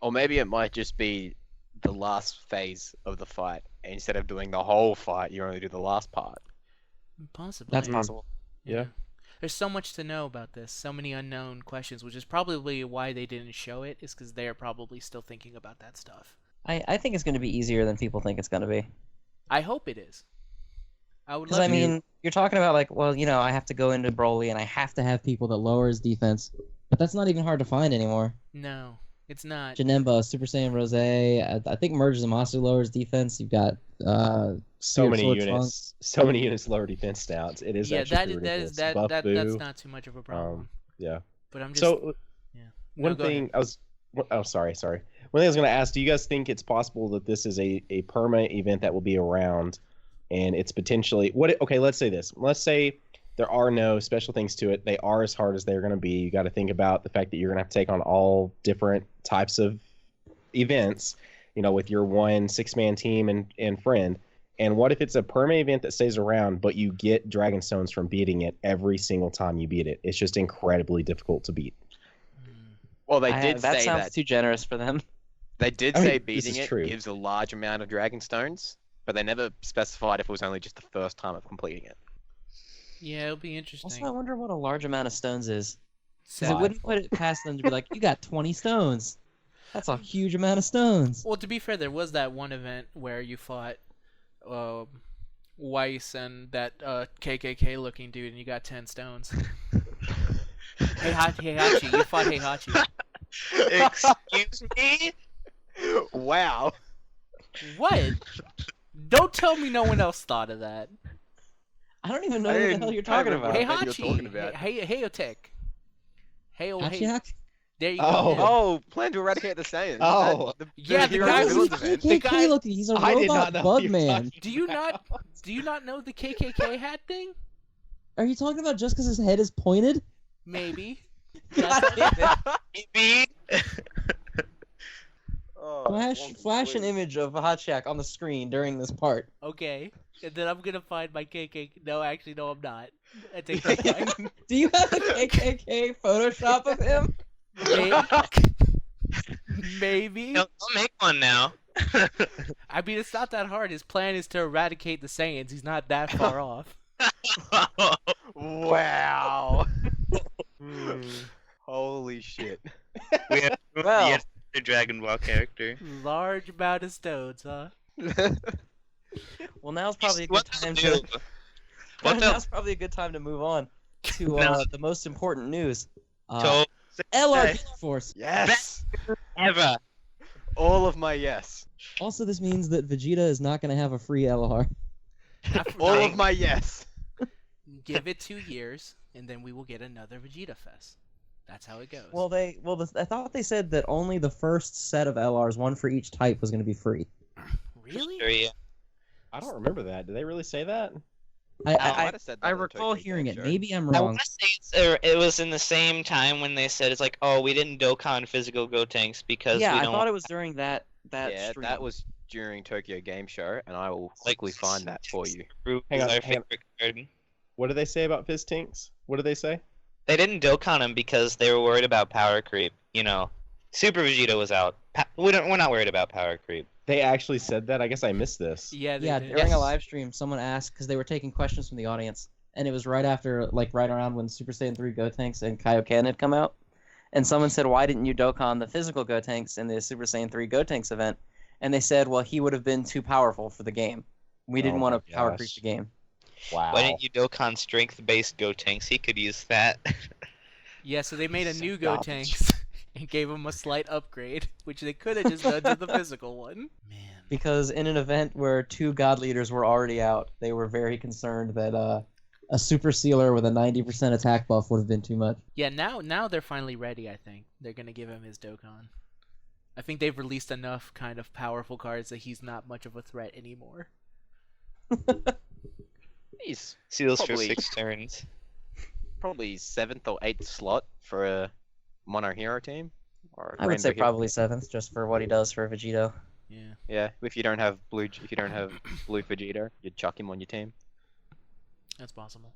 Or maybe it might just be the last phase of the fight. Instead of doing the whole fight, you only do the last part. Possibly. That's possible. Yeah. There's so much to know about this, so many unknown questions, which is probably why they didn't show it, is because they're probably still thinking about that stuff. I think it's going to be easier than people think it's going to be. I hope it is. I would Because, love I mean, you're talking about, like, well, you know, I have to go into Broly and I have to have people that lower his defense. But that's not even hard to find anymore. No, it's not. Janemba, Super Saiyan Rose, I think Merge Zamasu lowers defense. You've got So Spirit many Sword units. So many units lower defense stats. It is Yeah, actually ridiculous. Buff that's Boo, not too much of a problem. yeah. But I'm just So yeah. one go thing I was. Oh, sorry. One thing I was going to ask: do you guys think it's possible that this is a perma event that will be around, and it's potentially what? Okay, let's say this. Let's say there are no special things to it. They are as hard as they're going to be. You got to think about the fact that you're going to have to take on all different types of events. You know, with your 6-man team and friend. And what if it's a perma event that stays around, but you get Dragon Stones from beating it every single time you beat it? It's just incredibly difficult to beat. Well, they did that say sounds that. too generous for them. They did I mean, say this beating is it true. gives a large amount of Dragon Stones, but they never specified if it was only just the first time of completing it. Yeah, it'll be interesting. Also, I wonder what a large amount of stones is. Because it Sad. wouldn't put it past them to be like, you got 20 stones. That's a huge amount of stones. Well, to be fair, there was that one event where you fought Weiss and that KKK looking dude, and you got 10 stones. Heihachi, you fought Heihachi. Excuse me? Wow. What? Don't tell me no one else thought of that. I don't even know who the hell you're talking about. Hey, what you're talking Hachi. about. Hey, Otek. Hey, oh, hey. Hachiak? There you Oh. go. Oh, plan to eradicate the Saiyans. Oh. Yeah, the hero guy villains was- event. the guy- looking. He's a I did not robot know bug you were man. talking Do you about- not know the KKK hat thing? Are you talking about just because his head is pointed? Maybe. God damn it. Maybe. Oh, Flash an image of Hachiak on the screen during this part. Okay. And then I'm gonna find my KKK. No, actually, no, I'm not. I take that back. Do you have a KKK Photoshop of him? Maybe. I'll make one now. I mean, it's not that hard. His plan is to eradicate the Saiyans. He's not that far off. Wow. Holy shit. We have Well. yet a Dragon Ball character. Large amount of stones, huh? Well, now's probably a good What time the to. do? What the Now's probably a good time to move on to No. the most important news. so LR Force. Yes. ever? All of my yes. Also, this means that Vegeta is not going to have a free LR. All of my yes. Give it 2 years, and then we will get another Vegeta Fest. That's how it goes. Well, I thought they said that only the first set of LRs, one for each type, was going to be free. really? Sure, yeah. I don't remember that. Did they really say that? I might have said that I in the recall Tokyo hearing Game it. Show. Maybe I'm I wrong. want to say it was in the same time when they said it's like, oh, we didn't Dokkan physical Go Tanks because Yeah, we I don't. thought it was during that Yeah, stream. that was during Tokyo Game Show, and I will quickly find that for you. Group Hang is on, our hang on. favorite card. What did they say about Fizz Tinks? What did they say? They didn't Dokkan him because they were worried about power creep. You know, Super Vegeta was out. We're not worried about power creep. They actually said that? I guess I missed this. Yeah, they Yeah, did. during a Yes. live stream, someone asked because they were taking questions from the audience, and it was right after, right around when Super Saiyan 3 Gotenks and Kaioken had come out, and someone said, "Why didn't you Dokkan the physical Gotenks in the Super Saiyan 3 Gotenks event?" And they said, "Well, he would have been too powerful for the game. We didn't Oh want my to power gosh. creep the game." Wow. Why didn't you Dokkan strength-based Go Tanks? He could use that. Yeah, so they made a new Stop. Gotenks and gave him a slight upgrade, which they could have just done to the physical one. Man. Because in an event where 2 God Leaders were already out, they were very concerned that a Super Sealer with a 90% attack buff would have been too much. Yeah, now they're finally ready, I think. They're going to give him his Dokkan. I think they've released enough kind of powerful cards that he's not much of a threat anymore. He's Seals Probably. for 6 turns. probably 7th or 8th slot for a Mono Hero team. Or a I would say Rainbow Hero probably team. 7th, just for what he does for Vegito. Yeah. Yeah, if you don't have blue Vegeta, you'd chuck him on your team. That's possible.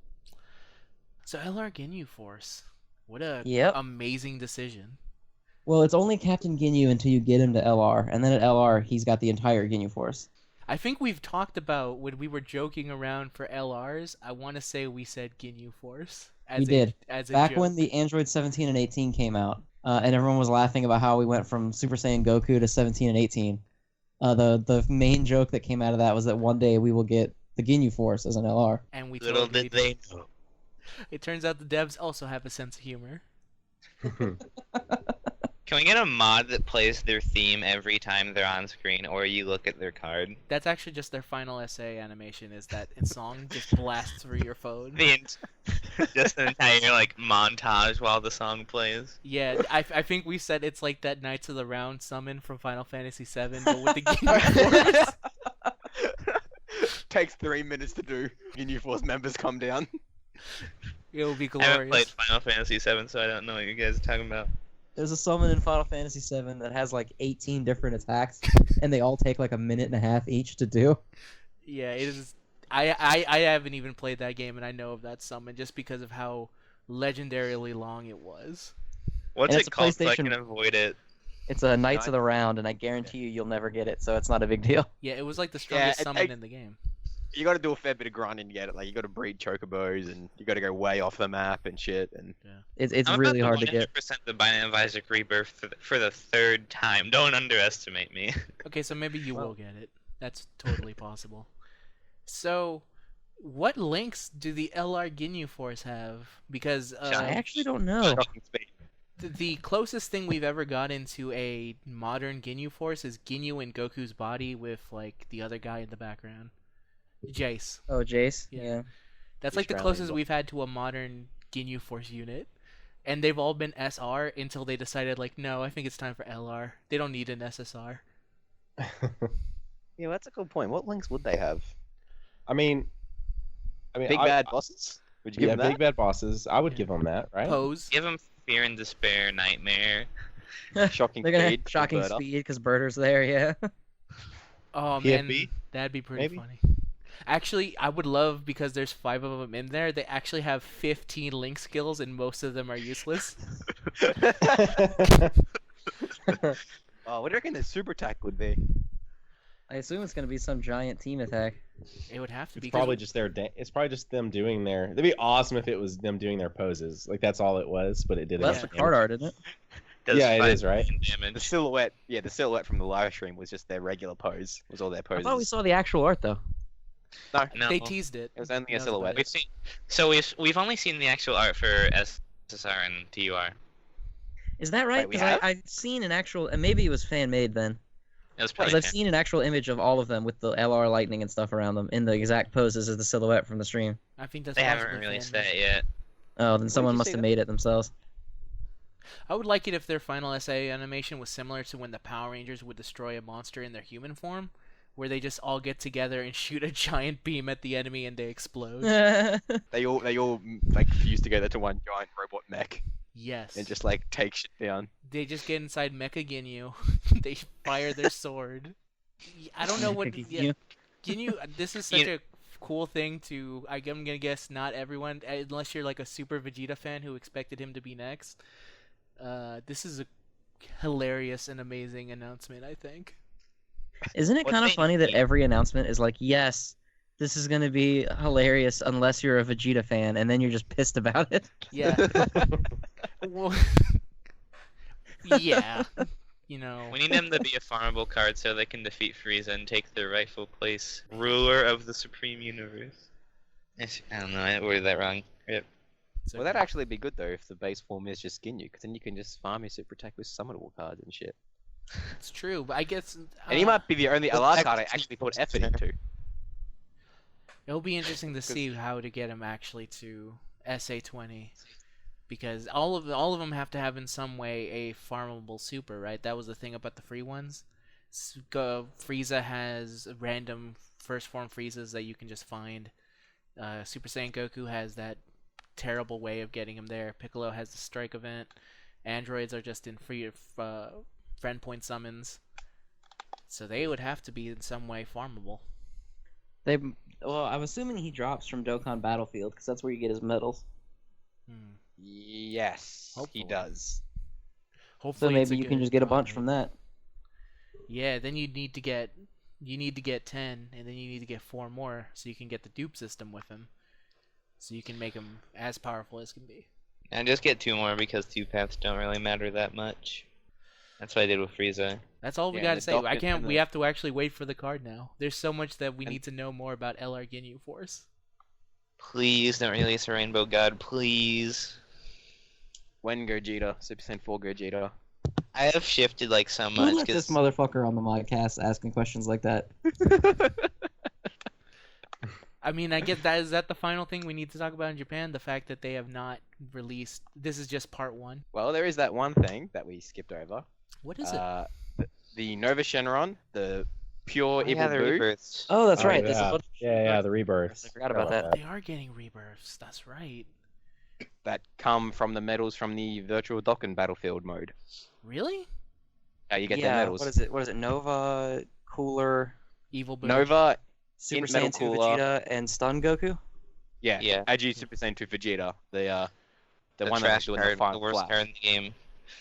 So LR Ginyu Force. What a Yep. amazing decision. Well, it's only Captain Ginyu until you get him to LR, and then at LR, he's got the entire Ginyu Force. I think we've talked about when we were joking around for LRs. I want to say we said Ginyu Force. We did. As a Back joke. when the Android 17 and 18 came out, and everyone was laughing about how we went from Super Saiyan Goku to 17 and 18, the main joke that came out of that was that one day we will get the Ginyu Force as an LR. And we Little totally did they did. know. It turns out the devs also have a sense of humor. Can we get a mod that plays their theme every time they're on screen, or you look at their card? That's actually just their final essay animation. Is that in song just blasts through your phone? Just an entire like montage while the song plays. Yeah, I think we said it's like that Knights of the Round summon from Final Fantasy VII, but with the Ginyu Force. Takes 3 minutes to do. Ginyu Force members come down. It will be I haven't played glorious. Final Fantasy VII, so I don't know what you guys are talking about. There's a summon in Final Fantasy VII that has like 18 different attacks, and they all take like a minute and a half each to do. Yeah, it is. I haven't even played that game, and I know of that summon just because of how legendarily long it was. What's And it's it a called so I PlayStation- can avoid it? It's a Knights of the Round, and I guarantee you'll never get it, so it's not a big deal. Yeah, it was like the strongest it summon takes- in the game. You gotta do a fair bit of grinding to get it. Like, you gotta breed chocobos, and you gotta go way off the map and shit, and... It's I'm really about hard to get. 100% the Binding of Isaac Rebirth for the 3rd time. Don't underestimate me. Okay, so maybe you Well- will get it. That's totally possible. So, what links do the LR Ginyu Force have? Because I actually don't know. Shocking speed. The closest thing we've ever gotten to a modern Ginyu Force is Ginyu in Goku's body with like the other guy in the background, Jace. Oh, Jace. Yeah. Yeah. That's He's like the friendly, closest but- we've had to a modern Ginyu Force unit. And they've all been SR until they decided, like, no, I think it's time for LR. They don't need an SSR. Yeah, that's a good point. What links would they have? I mean, Big bad bosses? Would you give Yeah, them that? big bad bosses. I would give them that, right? Pose. Give him Fear and Despair, Nightmare. Shocking They're gonna have speed. from shocking Berta. speed because Birder's there. Yeah. Oh, man. PFB? That'd be pretty Maybe? funny. Actually, I would love, because there's 5 of them in there, they actually have 15 link skills and most of them are useless. Oh, what do you reckon the super attack would be? I assume it's gonna be some giant team attack. It would have to be. It's 'cause probably just it's probably just them doing their. It'd be awesome if it was them doing their poses. Like that's all it was, but it did. Well, that's enough the card damage. art, isn't it? Does Yeah, it 5 is, right? million The damage. silhouette, the silhouette from the live stream was just their regular pose. Was all their I poses. thought we saw the actual art though. No, They teased it. it was only a That was about silhouette. it. We've seen, so we've only seen the actual art for SSR and TUR. Is that right? Wait, we Because have? I've seen an actual, and maybe it was fan made then. It was Because probably I've seen an actual image of all of them with the LR lightning and stuff around them in the exact poses as the silhouette from the stream. I think that's they possibly haven't released fan-made. that yet. Oh, then someone you must say have that? made it themselves. I would like it if their final SA animation was similar to when the Power Rangers would destroy a monster in their human form, where they just all get together and shoot a giant beam at the enemy and they explode. They all like fuse together to one giant robot mech Yes. and just like take shit down. They just get inside Mecha Ginyu. They fire their sword. I don't know what. Yeah, Ginyu. This is such a cool thing to. I'm gonna guess not everyone, unless you're like a super Vegeta fan who expected him to be next. This is a hilarious and amazing announcement, I think. Isn't it What kind of they funny that need- every announcement is like, yes, this is going to be hilarious unless you're a Vegeta fan, and then you're just pissed about it? Yeah. Well, yeah. You know. We need them to be a farmable card so they can defeat Frieza and take their rightful place, ruler of the Supreme Universe. I don't know, I worded that wrong. Yep. So, Well, that'd actually be good though if the base form is just Ginyu, because then you can just farm your super attack with summonable cards and shit. it's true, but I guess. And he might be the only well, LR that- card I actually put effort into. It'll be interesting to see how to get him actually to SA20, because all of them have to have in some way a farmable super, right? That was the thing about the free ones. Frieza has random first form Friezas that you can just find. Super Saiyan Goku has that terrible way of getting him there. Piccolo has the strike event. Androids are just in free friend point summons, so they would have to be in some way farmable. Well, I'm assuming he drops from Dokkan Battlefield because that's where you get his medals. Hmm. Yes, Hopefully. he does. So Hopefully, it's maybe a you can good just get a drop bunch rate. from that. Yeah, then you need to get 10, and then you need to get 4 more, so you can get the dupe system with him, so you can make him as powerful as can be. And just get 2 more because 2 paths don't really matter that much. That's what I did with Frieza. That's all we Yeah, gotta the say. Dokkan and We the- have to actually wait for the card now. There's so much that we And- need to know more about LR Ginyu Force. Please don't release a Rainbow God, please. When Gogeta, Super Saiyan 4 Gogeta. I have shifted like so Who much let this because motherfucker on the Modcast asking questions like that? I mean, I guess is that the final thing we need to talk about in Japan? The fact that they have not released. This is just part 1. Well, there is that one thing that we skipped over. What is it? The Nova Shenron, the pure yeah, evil the blue. rebirths. Oh, that's Oh, right. Yeah. There's a bunch of Yeah, the rebirth. I forgot about that. They are getting rebirths. That's right. That come from the medals from the virtual Dokkan battlefield mode. Really? Yeah, you get yeah, their medals. what is it? What is it? Nova, Cooler, Evil Boo. Nova, Super In Metal Saiyan 2 Cooler. Vegeta, and Stun Goku? yeah, Yeah. Ag Super Saiyan 2 Vegeta, the The one that's trash doing card, the fine the worst flash. card in the game.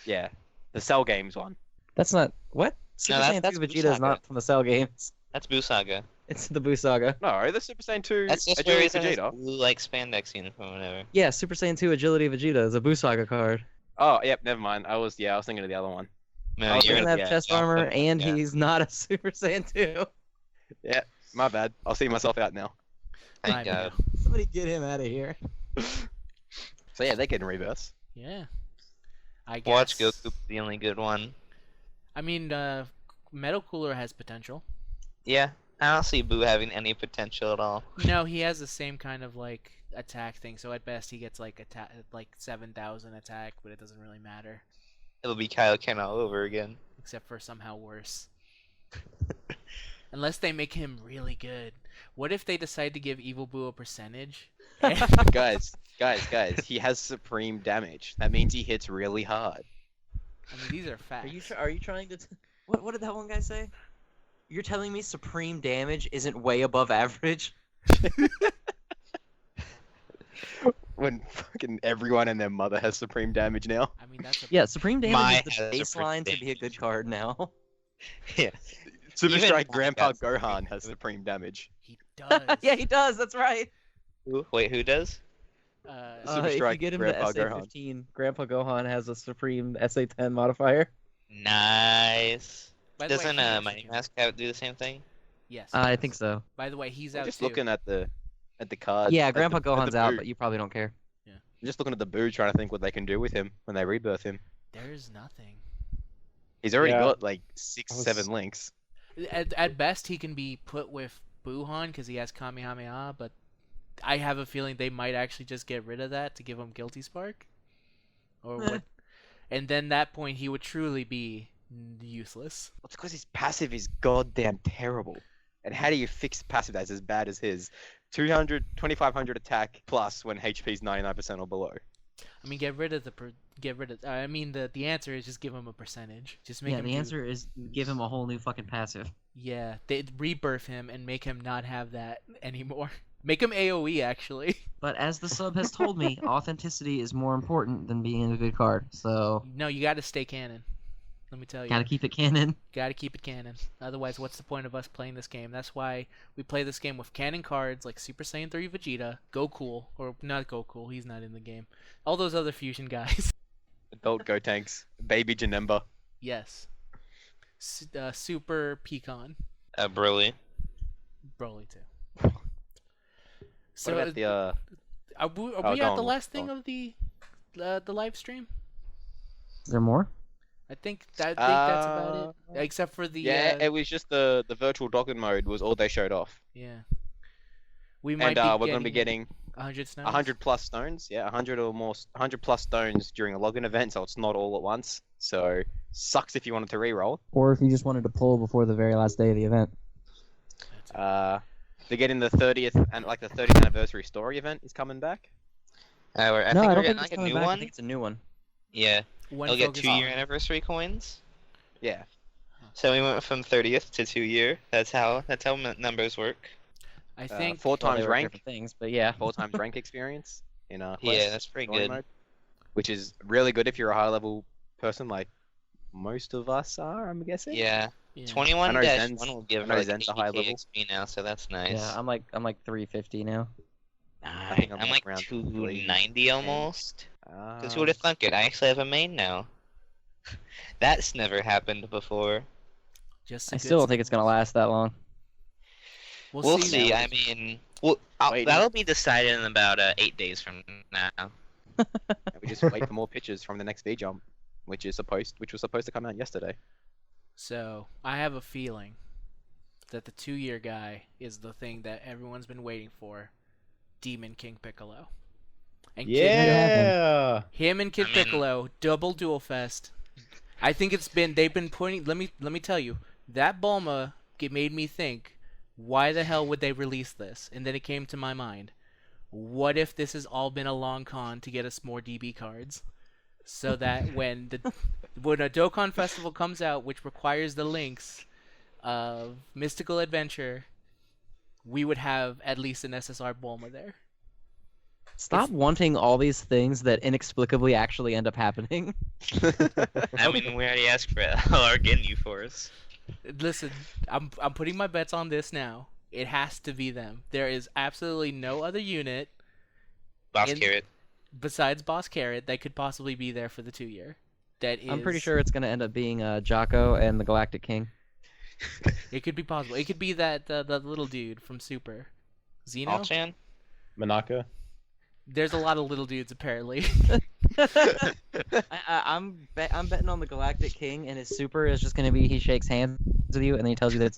Yeah, the Cell Games one. That's not... What? Super that's- Saiyan that's 2 Vegeta is Busaga. not from the Cell games. That's Buu Saga. It's the Buu Saga. No, the Super Saiyan 2 That's just Agility where he's in his Vegeta. blue like spandex uniform, or whatever. Yeah, Super Saiyan 2 Agility Vegeta is a Buu Saga card. Oh, yep, never mind. I was thinking of the other one. No, Oh, He you're doesn't in have yeah, chest yeah, armor, okay, and yeah. he's not a Super Saiyan 2. My bad. I'll see myself out now. Thank Right, God. Somebody get him out of here. So yeah, they can reverse. Yeah. I guess. Watch Goku, the only good one. I mean, Metal Cooler has potential. Yeah, I don't see Boo having any potential at all. No, he has the same kind of like attack thing. So at best he gets like 7,000 attack, but it doesn't really matter. It'll be Kaioken all over again. Except for somehow worse. Unless they make him really good. What if they decide to give Evil Boo a percentage? guys, he has supreme damage. That means he hits really hard. I mean, these are facts. Are you trying to? What did that one guy say? You're telling me supreme damage isn't way above average? When fucking everyone and their mother has supreme damage now. I mean, that's a... Yeah, supreme damage is has the supreme baseline to be a good card now. Yeah. Super Even Strike mine Grandpa got Gohan has supreme damage. He does. Yeah, he does. That's right. Wait, who does? Super If you Strike get him Grandpa to Gohan. SA15, Grandpa Gohan has a supreme SA10 modifier. Nice. By the way, Doesn't he has Mighty to- Mask do the same thing? Yes. I think so. By the way, he's I'm out just too. looking at the cards. Yeah, at Grandpa the- at Gohan's the out, Boo. but you probably don't care. I'm just looking at the Boo, trying to think what they can do with him when they rebirth him. There's nothing. He's already Yeah. got like 6, I was- 7 links. At best, he can be put with Buhan because he has Kamehameha, but I have a feeling they might actually just get rid of that to give him Guilty Spark. Or Eh. what? And then that point, he would truly be useless. Well, it's because his passive is goddamn terrible. And how do you fix passive that's as bad as his? 2,500 attack plus when HP's 99% or below. I mean, get rid of I mean, the answer is just give him a percentage. Just make Yeah, him the do- answer is give him a whole new fucking passive. Yeah, they rebirth him and make him not have that anymore. Make him AOE actually. But as the sub has told me, authenticity is more important than being a good card. So No, you got to stay canon. Let me tell you. gotta keep it canon. Gotta keep it canon. Otherwise, what's the point of us playing this game? That's why we play this game with canon cards like Super Saiyan 3 Vegeta, Goku, or not Goku, he's not in the game. All those other fusion guys. Adult Gotenks. Baby Janemba. Yes. Super Pecan. Broly. Broly too. What So about the are we go at the on, last go thing on. of the live stream? Is there more? I think that's about it. Except for the Yeah, it was just the virtual Dokkan mode was all they showed off. yeah. We might And be we're going to be getting 100 stones. 100 plus stones. Yeah, 100 or more, 100 plus stones during a login event, so it's not all at once. So sucks if you wanted to re-roll. Or if you just wanted to pull before the very last day of the event. They're getting the 30th and like the 30th anniversary story event is coming back. I No, think I we're don't getting think like it's a coming new back. I one. think it's a new one. Yeah, One they'll get focus 2-year on- anniversary coins. Yeah. So we went from 30th to 2-year. That's how numbers work. I think 4 Well, they times were rank, different things, but yeah. 4 times rank experience in Yeah, Quest that's pretty story good. mode, which is really good if you're a high level person like most of us are, I'm guessing. Yeah, yeah. 21 I know dash Zen's- 1 will give I know like Zen's a high 80k level. XP now, so that's nice. Yeah, I'm like 350 now. I think I'm like around 290 almost. Ah. Because who would have thunk it? I actually have a main now. That's never happened before. Just I a still good don't think it's gonna scores. last that long. We'll see. now. I mean, Waiting. that'll be decided in about 8 days from now. We just wait for more pictures from the next V jump, which was supposed to come out yesterday. So I have a feeling that the 2-year guy is the thing that everyone's been waiting for. Demon King Piccolo. And Yeah. him and Kid I mean- Piccolo, double duel fest. I think they've been pointing. Let me tell you, that Bulma made me think, why the hell would they release this? And then it came to my mind, what if this has all been a long con to get us more DB cards, so that when a Dokkan festival comes out, which requires the links of Mystical Adventure, we would have at least an SSR Bulma there. Stop wanting all these things that inexplicably actually end up happening. I mean, we already asked for our Ginyu Force. Listen, I'm putting my bets on this now. It has to be them. There is absolutely no other unit Boss In- Carrot. besides Boss Carrot that could possibly be there for the 2-year. That is, I'm pretty sure it's gonna end up being Jocko and the Galactic King. it could be possible. It could be that the little dude from Super, Zeno. All-Chan? Manaka. There's a lot of little dudes apparently. I'm betting on the Galactic King, and his super is just gonna be he shakes hands with you, and then he tells you that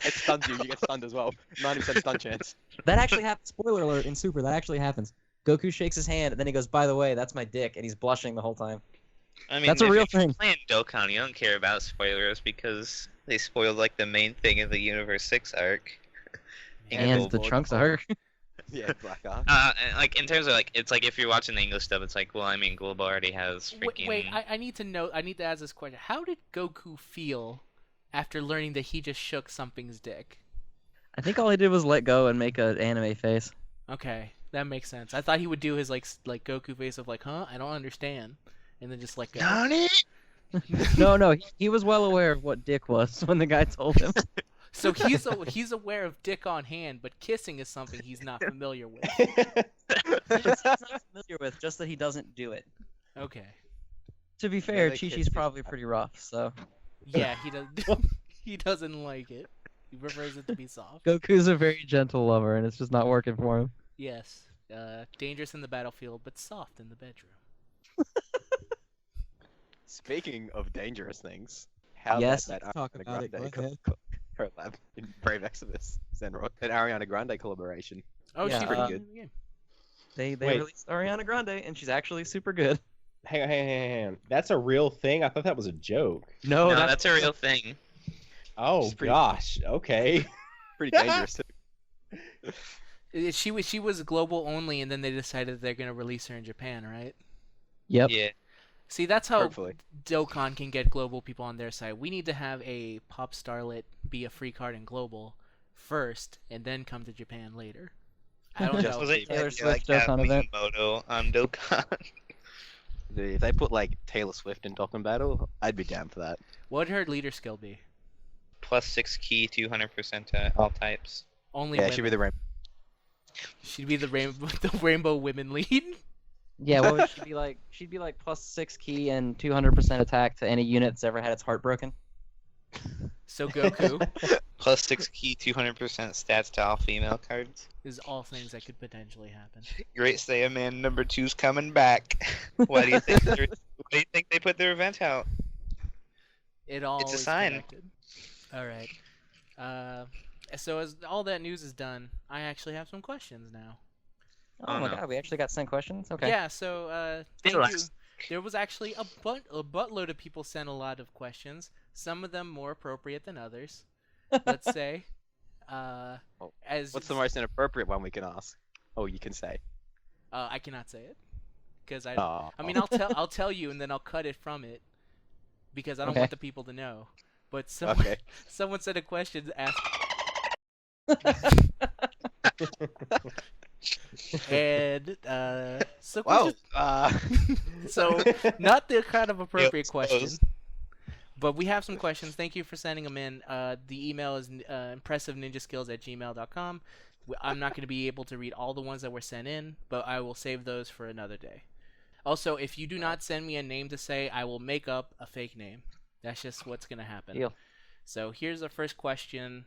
It stuns you. You get stunned as well. 90% stun chance. that actually happens. Spoiler alert! In Super, that actually happens. Goku shakes his hand, and then he goes, "By the way, that's my dick," and he's blushing the whole time. I mean, That's a if real you're thing. playing Dokkan, you don't care about spoilers because they spoiled like the main thing of the Universe 6 arc. And the Trunks arc. Yeah, Black Ark. And, like in terms of like, it's like if you're watching the English stuff, it's like, well, I mean, Global already has freaking. Wait, I need to know. I need to ask this question. How did Goku feel after learning that he just shook something's dick? I think all he did was let go and make an anime face. Okay, that makes sense. I thought he would do his like Goku face of like, huh? I don't understand, and then just let go. Nani? No, he was well aware of what dick was when the guy told him. So he's aware of dick on hand, but kissing is something he's not familiar with. He's not familiar with, just that he doesn't do it. Okay. To be fair, they Chi-Chi's kiss me. probably pretty rough, so Yeah, he does. He doesn't like it. He prefers it to be soft. Goku's a very gentle lover, and it's just not working for him. Yes. Dangerous in the battlefield, but soft in the bedroom. Speaking of dangerous things, how Yes, about that let's talk Ariana about it, Grande go ahead. collab in Brave Exodus? An Ariana Grande collaboration. Oh, Yeah, she's pretty in good. the game. They Wait. released Ariana Grande, and she's actually super good. Hang on. That's a real thing? I thought that was a joke. No, that's a real thing. Oh, She's pretty- gosh. Okay. Pretty dangerous too. She was global only, and then they decided they're gonna release her in Japan, right? Yep. Yeah. See, that's how Hopefully. Dokkan can get global people on their side. We need to have a pop starlet be a free card in global first, and then come to Japan later. I don't Just know. Was it Taylor like Swift have Dokkan event. Miyamoto on Dokkan? Dude, if they put like Taylor Swift in Dokkan Battle, I'd be down for that. What would her leader skill be? +6 key, 200% to all types. Only Yeah, women. it should be the rainbow. She'd be the rainbow women lead. Yeah, what would she be like? She'd be like +6 key and 200% attack to any unit that's ever had its heart broken. So Goku +6 key, 200% stats to all female cards. is all things that could potentially happen. Great Saiyaman number 2's coming back. Why do you think? Why do you think they put their event out? It all It's a is sign. connected. All right. So as all that news is done, I actually have some questions now. Oh, Oh, my no. god, we actually got sent questions? Okay. Yeah. So thank Relax. you. There was actually a buttload of people sent a lot of questions. Some of them more appropriate than others. Let's say. As What's the most inappropriate one we can ask? Oh, you can say. I cannot say it because Oh. I mean, I'll tell you, and then I'll cut it from it because I don't Okay. want the people to know. But Okay. someone sent a question asked, and so Wow. so not the kind of appropriate Yeah, question, suppose. but we have some questions. Thank you for sending them in. The email is impressiveninjaskills@gmail.com. I'm not going to be able to read all the ones that were sent in, but I will save those for another day. Also, if you do not send me a name to say, I will make up a fake name. That's just what's going to happen. Deal. So here's our first question.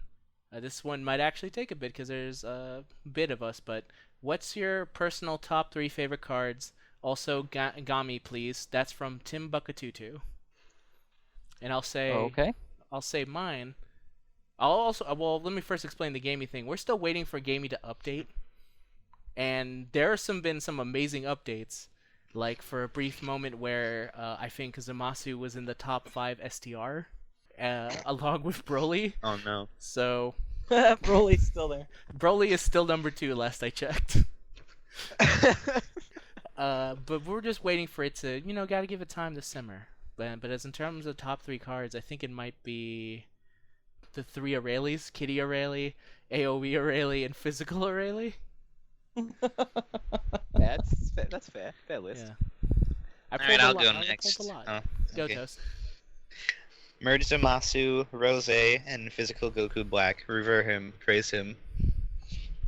This one might actually take a bit because there's a bit of us, but what's your personal top 3 favorite cards? Also, Gami, please. That's from Tim Buckatutu. And I'll say, Okay. I'll say mine. I'll also, well, let me first explain the gamey thing. We're still waiting for gamey to update, and there have been some amazing updates. Like for a brief moment where I think Zamasu was in the top 5 STR, along with Broly. Oh no. So Broly's still there. Broly is still number 2, last I checked. But we're just waiting for it to, gotta give it time to simmer. But as in terms of top 3 cards, I think it might be the 3 Aurelies: Kitty Aurelie, AoE Aurelie, and Physical Aurelie. Yeah, that's fair. Fair list. Yeah. I Alright, pulled a I'll lot- go I next. pulled a lot. Oh, Go, okay. Toast. Merge Zamasu, Rose, and Physical Goku Black. Revere him, praise him.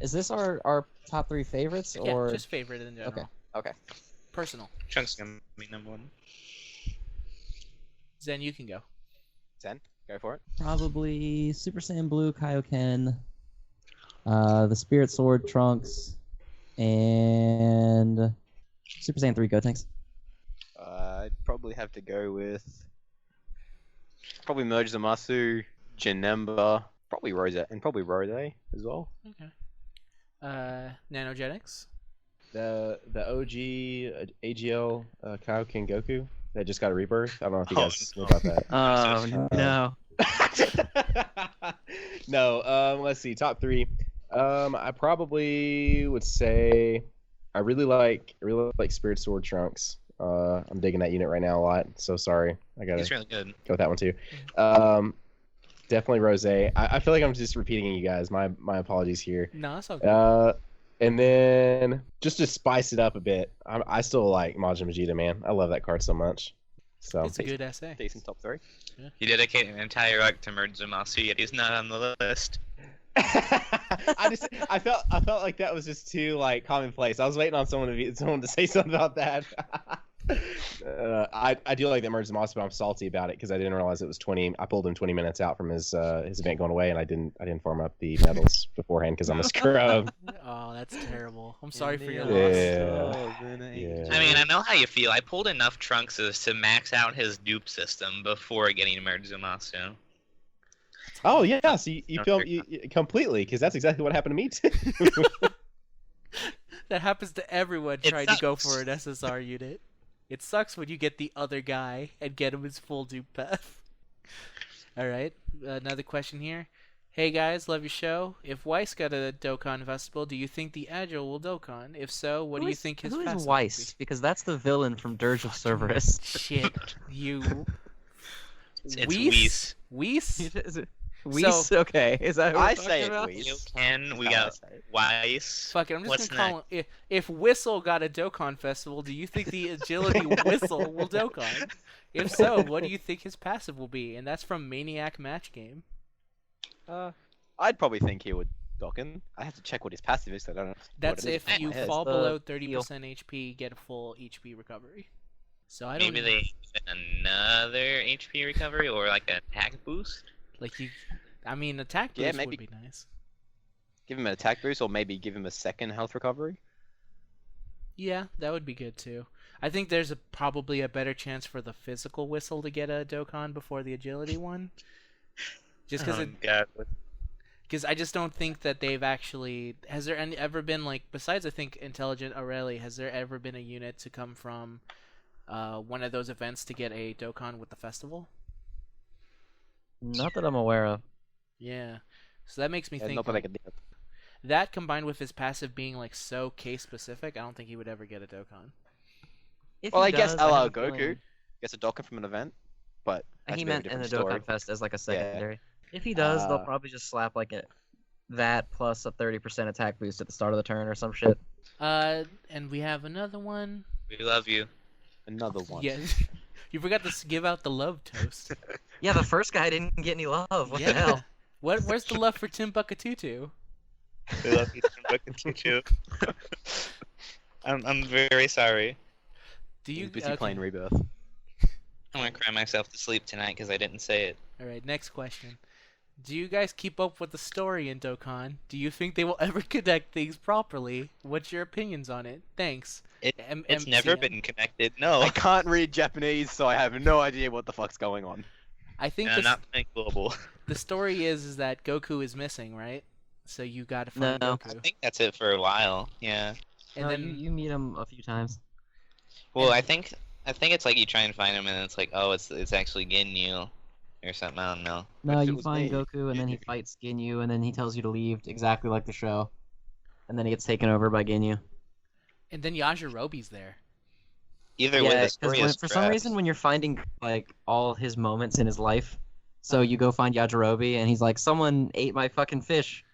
Is this our top 3 favorites, Yeah, or just favorite in general. Okay. Okay. Personal. Trunks gonna be number 1. Zen, you can go. Zen, go for it. Probably Super Saiyan Blue Kaioken, the Spirit Sword Trunks, And Super Saiyan 3 Gotenks. I'd probably have to go with Merge Zamasu, Janemba, probably Rose, and probably Rose as well. Okay. Nanogenix. The OG AGL Kaioken Goku that just got a rebirth. I don't know if you guys know about that. Oh no. No. Let's see. Top 3. I probably would say I really like Spirit Sword Trunks. I'm digging that unit right now a lot. So sorry, I gotta He's really good. go with that one too. Definitely Rose. I feel like I'm just repeating you guys. My apologies here. No, that's okay. And then just to spice it up a bit, I still like Majin Vegeta, man. I love that card so much. So It's a good essay. Decent top 3. He dedicated an entire arc to Merge Zamasu, yet he's not on the list. I felt like that was just too like commonplace. I was waiting on someone to say something about that. I do like that Merge Zamasu, but I'm salty about it because I didn't realize it was 20. I pulled him 20 minutes out from his event going away, and I didn't farm up the medals beforehand because I'm a scrub. Oh, that's terrible. I'm sorry for your Yeah. loss. Yeah. I mean, I know how you feel. I pulled enough Trunks to max out his dupe system before getting Merge Zamasu. Oh yeah, so you feel completely because that's exactly what happened to me too. That happens to everyone It trying to go sucks. for an SSR unit. It sucks when you get the other guy and get him his full dupe path. Alright, another question here. Hey guys, love your show. If Weiss got a Dokkan festival, do you think the Agile will Dokkan? If so, what do you think his Who passive is would Weiss? Because that's the villain from Dirge of Cerberus. be? Shit, you. It's Whis. Weiss? Weiss? Okay. Is that who I we're say it, talking about? Weiss. You can. We That's how got I say it. Weiss. Fuck it, I'm just What's gonna call him. If Whistle got a Dokkan festival, do you think the Agility Whistle will Dokkan? If so, what do you think his passive will be? And that's from Maniac Match Game. I'd probably think he would Dokkan. I have to check what his passive is. So I don't know. That's what it is if off you my head. fall The below heal. 30% HP, get a full HP recovery. So I don't Maybe they give another HP recovery or like an attack boost. like you. I mean, attack boost Yeah, would maybe. be nice. Give him an attack boost, or maybe give him a second health recovery. Yeah, that would be good too. I think there's probably a better chance for the physical Whistle to get a Dokkan before the agility one. Just because God. I just don't think that they've actually. Has there ever been like besides I think Intelligent Aurelie? Has there ever been a unit to come from one of those events to get a Dokkan with the festival? Not that I'm aware of. Yeah. So that makes me Yeah, think not that I can think of. that combined with his passive being like so case specific, I don't think he would ever get a Dokkan. If Well, he I guess does, have LL a feeling- Goku gets a Dokkan from an event, but that's He a bit of meant in the different story. Dokkan Fest as like a secondary. If he does, they'll probably just slap like that plus a 30% attack boost at the start of the turn or some shit. And we have another one. We love you. Another one. Yeah. You forgot to give out the love toast. Yeah, the first guy didn't get any love. What Yeah. the hell? Where's the love for Tim Buckatutu? We love you, Timbuktu. I'm very sorry. Do He's you busy okay. playing Rebirth. I'm gonna cry myself to sleep tonight because I didn't say it. All right, next question. Do you guys keep up with the story in Dokkan? Do you think they will ever connect things properly? What's your opinions on it? Thanks. It's never MCM. been connected. No. I can't read Japanese, so I have no idea what the fuck's going on. I think And I'm not playing global. the story is that Goku is missing, right? So you gotta find No. I Goku. think that's it for a while. Yeah. And No, then you meet him a few times. Well, And- I think it's like you try and find him, and it's like, oh, it's actually Ginyu or something. I don't know. No, If it you was find me, Goku and then he Ginyu. fights Ginyu and then he tells you to leave exactly like the show. And then he gets taken over by Ginyu. and then Yajirobe's there. Either way, the 'cause story is for some crap. reason when you're finding like all his moments in his life, so you go find Yajirobe and he's like, someone ate my fucking fish.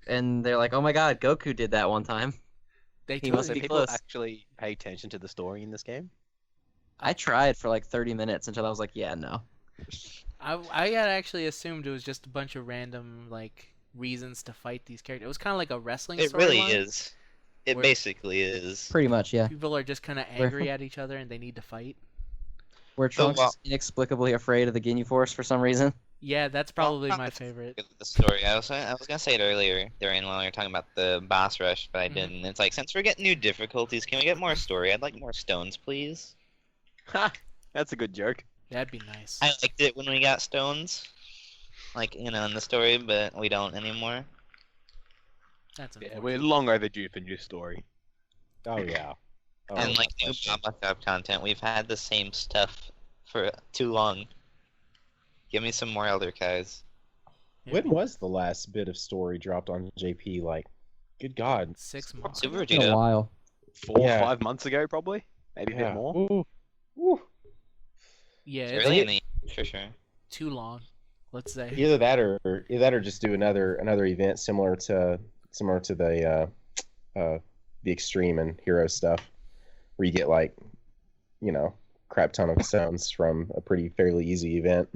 And they're like, oh my god, Goku did that one time. They He told must So be me. people close. actually pay attention to the story in this game? I tried for like 30 minutes until I was like, yeah, no. I had actually assumed it was just a bunch of random like reasons to fight these characters. It was kind of like a wrestling. It really storyline. is. It Where- basically is. Pretty much, yeah. People are just kind of Where- angry at each other and they need to fight. Where So, Trunks is inexplicably afraid of the Ginyu Force for some reason. Yeah, that's probably my favorite. The story. I was gonna say it earlier during while we were talking about the boss rush, but I Mhm. didn't. It's like since we're getting new difficulties, can we get more story? I'd like more stones, please. Ha! That's a good joke. That'd be nice. I liked it when we got stones, like in the story, but we don't anymore. That's Yeah, unfortunate. we're long overdue for new story. Oh yeah. Oh, And like my new gosh. Baba Shop content, we've had the same stuff for too long. Give me some more Elder Kais. When was the last bit of story dropped on JP? Like, good God. 6 months? Super It's been a Vegeta. while. 4 or Yeah. 5 months ago, probably. Maybe a bit more. Ooh. Ooh. Yeah, It's it's early in the for sure. too long. Let's say. Either that or just do another event similar to the extreme and hero stuff, where you get like, crap ton of stones from a pretty fairly easy event.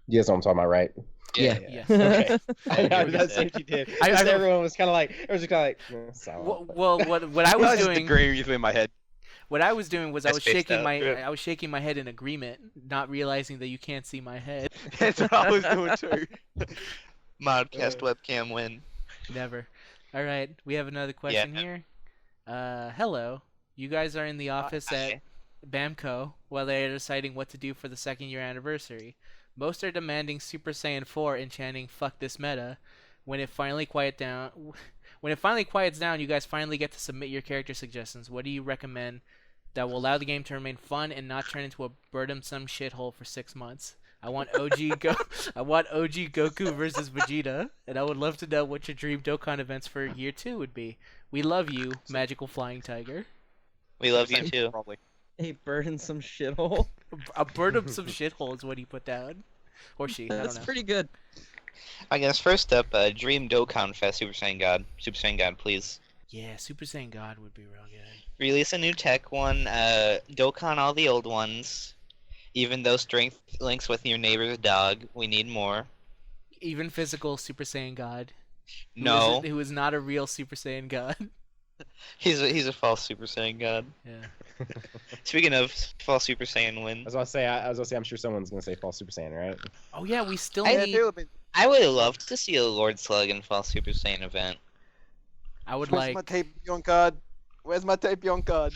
You guys know what I'm talking about, right? Yeah. Yes. Okay. I know Yeah. that's what you did. I- Just I- everyone was kind of like, silent. Well, what I I was was just doing, agreeing with you in my head. what I was doing was I I was spaced shaking out. my, Yeah. I was shaking my head in agreement, not realizing that you can't see my head. That's what I was doing too. Modcast webcam win. Never. All right, we have another question here. Hello. You guys are in the office at Hi. Bamco while they are deciding what to do for the 2nd-year anniversary. Most are demanding Super Saiyan 4 and chanting "fuck this meta." When it finally quiets down, you guys finally get to submit your character suggestions. What do you recommend that will allow the game to remain fun and not turn into a burdensome shithole for 6 months? I want I want OG Goku versus Vegeta, and I would love to know what your dream Dokkan events for year 2 would be. We love you, Magical Flying Tiger. We love you too. Probably. A burdensome shithole. A burdensome shithole is what he put down. Or she, I don't That's know. pretty good. I guess first up, Dream Dokkan Fest Super Saiyan God. Super Saiyan God, please. Yeah, Super Saiyan God would be real good. Release a new tech one. Dokkan all the old ones. Even though strength links with your neighbor's dog, we need more. Even physical Super Saiyan God. No, Who is not a real Super Saiyan God. he's a false Super Saiyan God. Yeah. Speaking of false Super Saiyan I win, was gonna say, I'm sure someone's gonna say false Super Saiyan, right? Oh yeah, we still I need. I would have loved to see a Lord Slug and false Super Saiyan event. I would Where's like. my Tapion card? Where's my Tapion card?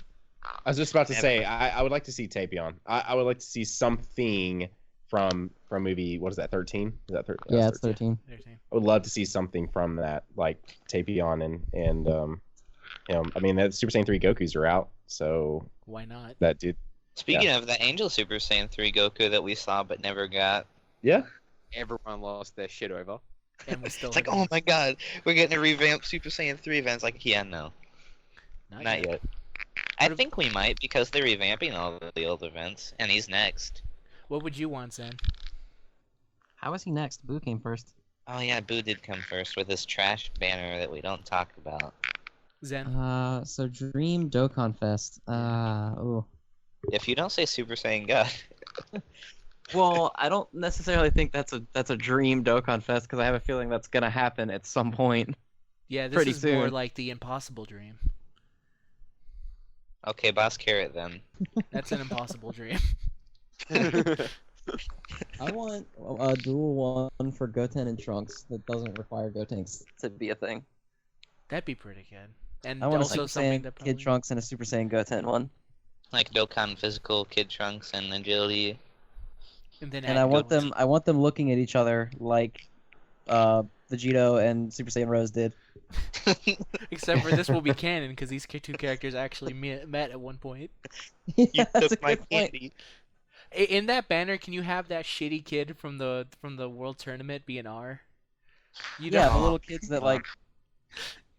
I was just about to Yeah, say, I would like to see Tapion. I would like to see something from movie. What is that? 13? Is that 13? Yeah, it's 13. I would love to see something from that, like Tapion and I mean, that Super Saiyan 3 Gokus are out, so Why not? that dude. Speaking of the Angel Super Saiyan 3 Goku that we saw but never got, Yeah. Everyone lost their shit over. And we still. it's like, haven't- oh my god, we're getting a revamped Super Saiyan 3 event. It's like, yeah, no, Not not yet. yet. I think we might because they're revamping all of the old events, and he's next. What would you want, Zen? How is he next? Boo came first. Oh yeah, Boo did come first with his trash banner that we don't talk about. Zen. So Dream Dokkan Fest. Ooh. If you don't say Super Saiyan God, Well, I don't necessarily think that's a Dream Dokkan Fest because I have a feeling that's gonna happen at some point. Yeah, this pretty is more soon. like the impossible dream. okay, Boss Carrot then. That's an impossible dream. I want a dual one for Goten and Trunks that doesn't require Gotenks to be a thing. That'd be pretty good. And I want a also Super something Saiyan that Kid probably... Trunks and a Super Saiyan Goten one. Like Dokkan Physical, Kid Trunks, and Agility. And then And add I want Goten. them looking at each other like Vegito and Super Saiyan Rose did. Except for this will be canon because these two characters actually met at one point. You Yeah, that's a took my good point. candy. In that banner, can you have that shitty kid from the world tournament be an R? You Yeah, the don't- little kids that like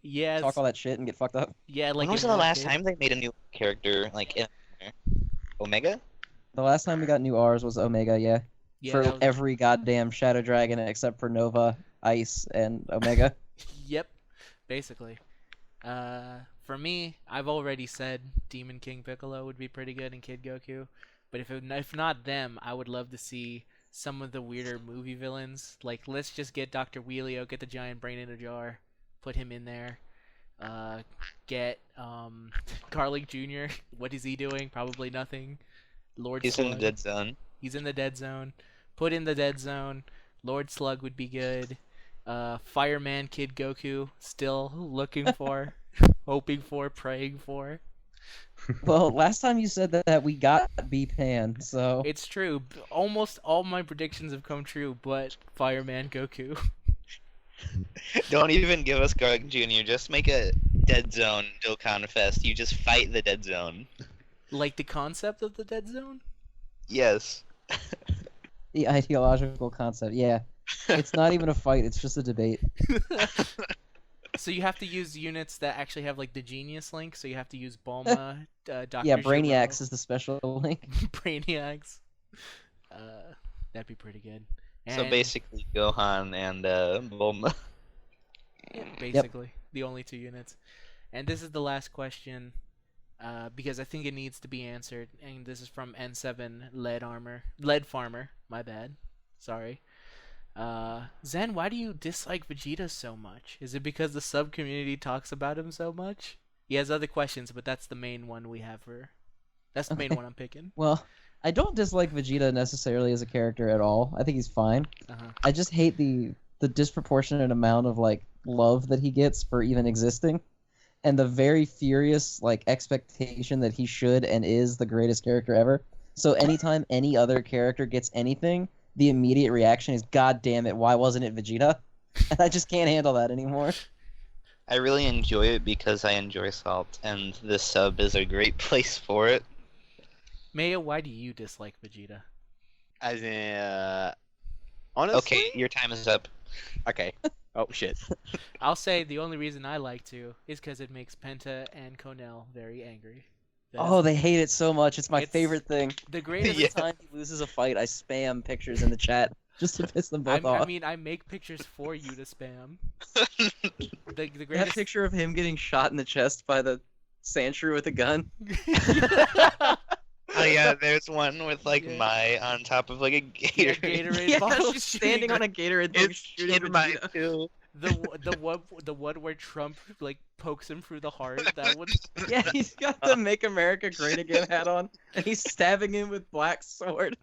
yeah, talk all that shit and get fucked up. yeah, like When was in the One last Kid. time they made a new character like in Omega? The last time we got new R's was Omega, yeah. Yeah, For that was- every goddamn Shadow Dragon except for Nova, Ice, and Omega. Yep, basically. For me, I've already said Demon King Piccolo would be pretty good in Kid Goku, but if not them, I would love to see some of the weirder movie villains. Like, let's just get Dr. Wheelio, get the giant brain in a jar, put him in there. Get Garlic Jr. What is he doing? Probably nothing. Lord He's in the Slug. dead zone. He's in the dead zone. Put in the Dead Zone. Lord Slug would be good. Fireman Kid Goku, still looking for, hoping for, praying for. Well, last time you said that we got B-Pan, so... It's true. Almost all my predictions have come true, but Fireman Goku. Don't even give us Garlic Jr. Just make a Dead Zone Dokkan Fest. You just fight the Dead Zone. Like the concept of the Dead Zone? Yes. The ideological concept, yeah. It's not even a fight, it's just a debate. So you have to use units that actually have like the Genius link, so you have to use Bulma, Dr. Yeah, Brainiacs Gero, is the special link. Brainiacs. That'd be pretty good. So And- basically Gohan and Bulma. Yeah, basically, the only two units. And this is the last question, because I think it needs to be answered. And this is from N7 Lead Farmer. My bad. Sorry. Zen, why do you dislike Vegeta so much? Is it because the sub community talks about him so much? He has other questions, but that's the main one we have for. That's the main one I'm picking. Well, I don't dislike Vegeta necessarily as a character at all. I think he's fine. Uh-huh. I just hate the disproportionate amount of like love that he gets for even existing, and the very furious like expectation that he should and is the greatest character ever. So anytime any other character gets anything, the immediate reaction is, "God damn it, why wasn't it Vegeta?" And I just can't handle that anymore. I really enjoy it because I enjoy Salt, and this sub is a great place for it. Maya, why do you dislike Vegeta? As in, honestly. Okay, your time is up. Okay. Oh shit. I'll say the only reason I like to is because it makes Penta and Konel very angry. Oh, they hate it so much. It's my It's- favorite thing. The greatest. Every time he loses a fight, I spam pictures in the chat just to piss them both off. I mean, I make pictures for you to spam. The That greatest. picture of him getting shot in the chest by the Sandshrew with a gun. Oh yeah, there's one with like Yeah. Mai on top of like a Yeah, Gatorade. Gatorade Yeah, bottle she's shooting- standing on a Gatorade thing It's shooting in Mai Vegeta. too. The one where Trump like pokes him through the heart. That one. Yeah, he's got the "Make America Great Again" hat on, and he's stabbing him with black sword.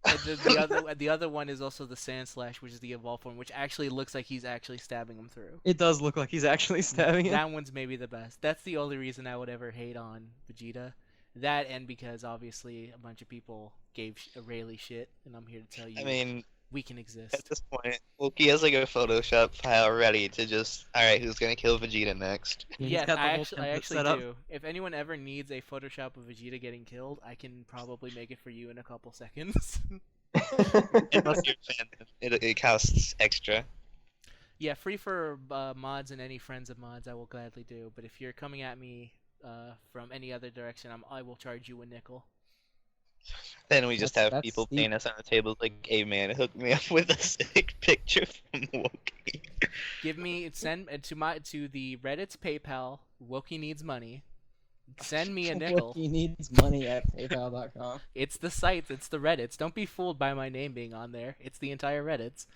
And then the other one is also the Sand Slash, which is the evolved one, which actually looks like he's actually stabbing him through. It does look like he's actually stabbing him. That one's maybe the best. That's the only reason I would ever hate on Vegeta. That and because obviously a bunch of people gave Rayleigh shit, and I'm here to tell you I mean, we can at exist. this point, Wookie has like a Photoshop file ready to just, alright, who's gonna kill Vegeta next? He's Yeah, got the I whole actually template do. set up. If anyone ever needs a Photoshop of Vegeta getting killed, I can probably make it for you in a couple seconds. Unless you're a fan, it costs extra. Yeah, free for mods and any friends of mods, I will gladly do. But if you're coming at me from any other direction, I will charge you a nickel. Then we just That's have people steep. paying us on the table like, hey man, hook me up with a sick picture from Wookie. Give me send to the Reddit's PayPal. Wookie needs money. Send me a nickel. He needs money at PayPal.com. It's the sites. It's the Reddits. Don't be fooled by my name being on there. It's the entire Reddits.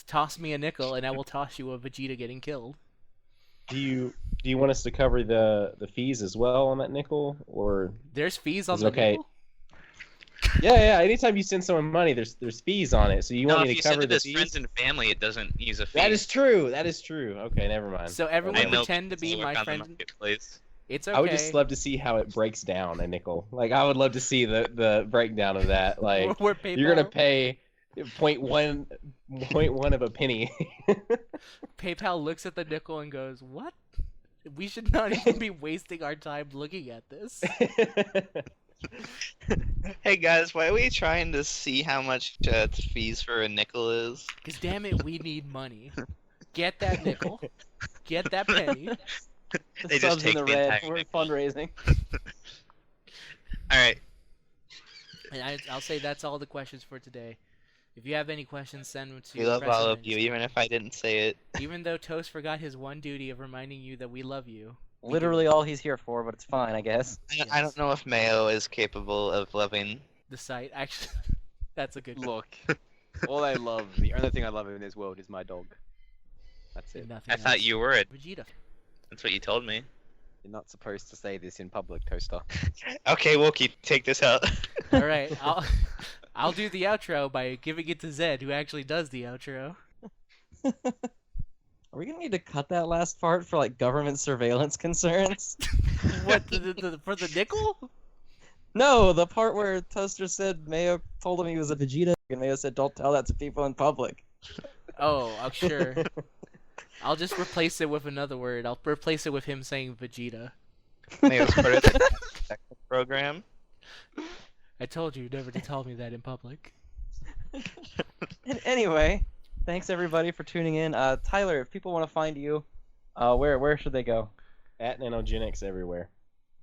Toss me a nickel, and I will toss you a Vegeta getting killed. Do you want us to cover the fees as well on that nickel, or There's fees on Is the it okay? nickel. yeah? Anytime you send someone money, there's fees on it. So you No, want if me you to send cover it the as fees? friends and family, it doesn't use a fee. That is true. That is true. Okay, never mind. So everyone I know pretend to be people my work on the friend. marketplace. It's okay. I would just love to see how it breaks down a nickel. Like I would love to see the breakdown of that. Like We're PayPal. you're gonna pay 0.1 of a penny. PayPal looks at the nickel and goes, "What? We should not even be wasting our time looking at this." Hey guys, why are we trying to see how much fees for a nickel is? Because damn it, we need money. Get that nickel. Get that penny. The They just subs in take the the red. entire We're nickel. fundraising. Alright, And I'll say that's all the questions for today. If you have any questions, send them to we love all of Impressive you, Ninjas. even if I didn't say it. Even though Toast forgot his one duty of reminding you that we love you. we do. Literally all he's here for, but it's fine, I guess. I don't know if Mayo is capable of loving. The site. Actually, that's a good Look, all I love, the only thing I love in this world is my dog. That's it. Nothing I thought else. you were it. Vegeta. That's what you told me. You're not supposed to say this in public, Toaster. Okay, Wookie, take this out. All right. I'll do the outro by giving it to Zed, who actually does the outro. Are we gonna need to cut that last part for like government surveillance concerns? What, for the nickel? No, the part where Toaster said Mayo told him he was a Vegeta, and Mayo said, "Don't tell that to people in public." Oh, sure. I'll just replace it with another word. I'll replace it with him saying Vegeta. Maybe it was part of the program. I told you never to tell me that in public. And anyway, thanks everybody for tuning in. Tyler, if people want to find you, where should they go? At Nanogenix everywhere.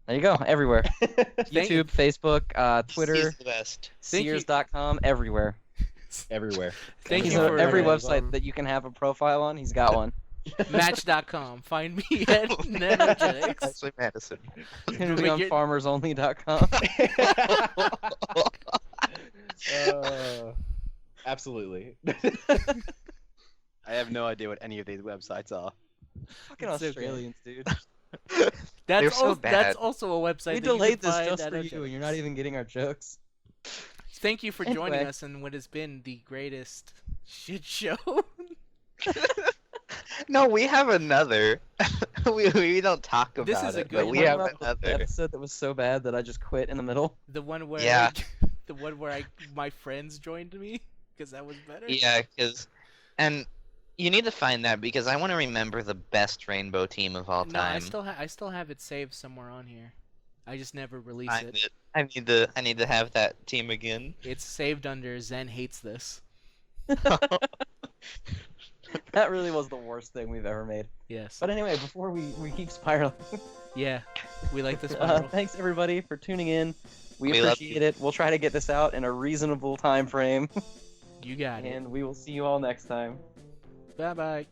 There you go, everywhere. Thank- YouTube, Facebook, Twitter, He's the best. Thank you. Sears.com, everywhere. Everywhere. Thank He's you on for every Amazon. website that you can have a profile on, he's got one. Match.com. Find me at Nanogenix. Actually, Madison. He's gonna be on Get- farmersonly.com. Absolutely. I have no idea what any of these websites are. Fucking It's okay. Australians, dude. They're so bad. That's also a website We that you delayed can this find just at for you, Nanogenix. and you're not even getting our jokes. Thank you for joining Anyway. us in what has been the greatest shit show. No, we have another. we don't talk about This is a it, good but one. we Talk have about the another. episode that was so bad that I just quit in the middle. The one where Yeah. the one where my friends joined me because that was better. Yeah, and you need to find that because I want to remember the best rainbow team of all No, I time. still have it saved somewhere on here. I just never release Find it. it. I need to have that team again. It's saved under Zen hates this. That really was the worst thing we've ever made. Yes. But anyway, before we keep spiraling, Yeah, we like this spiral. thanks everybody for tuning in. We We love appreciate it. We'll try to get this out in a reasonable time frame, You got it. and we will see you all next time. Bye bye.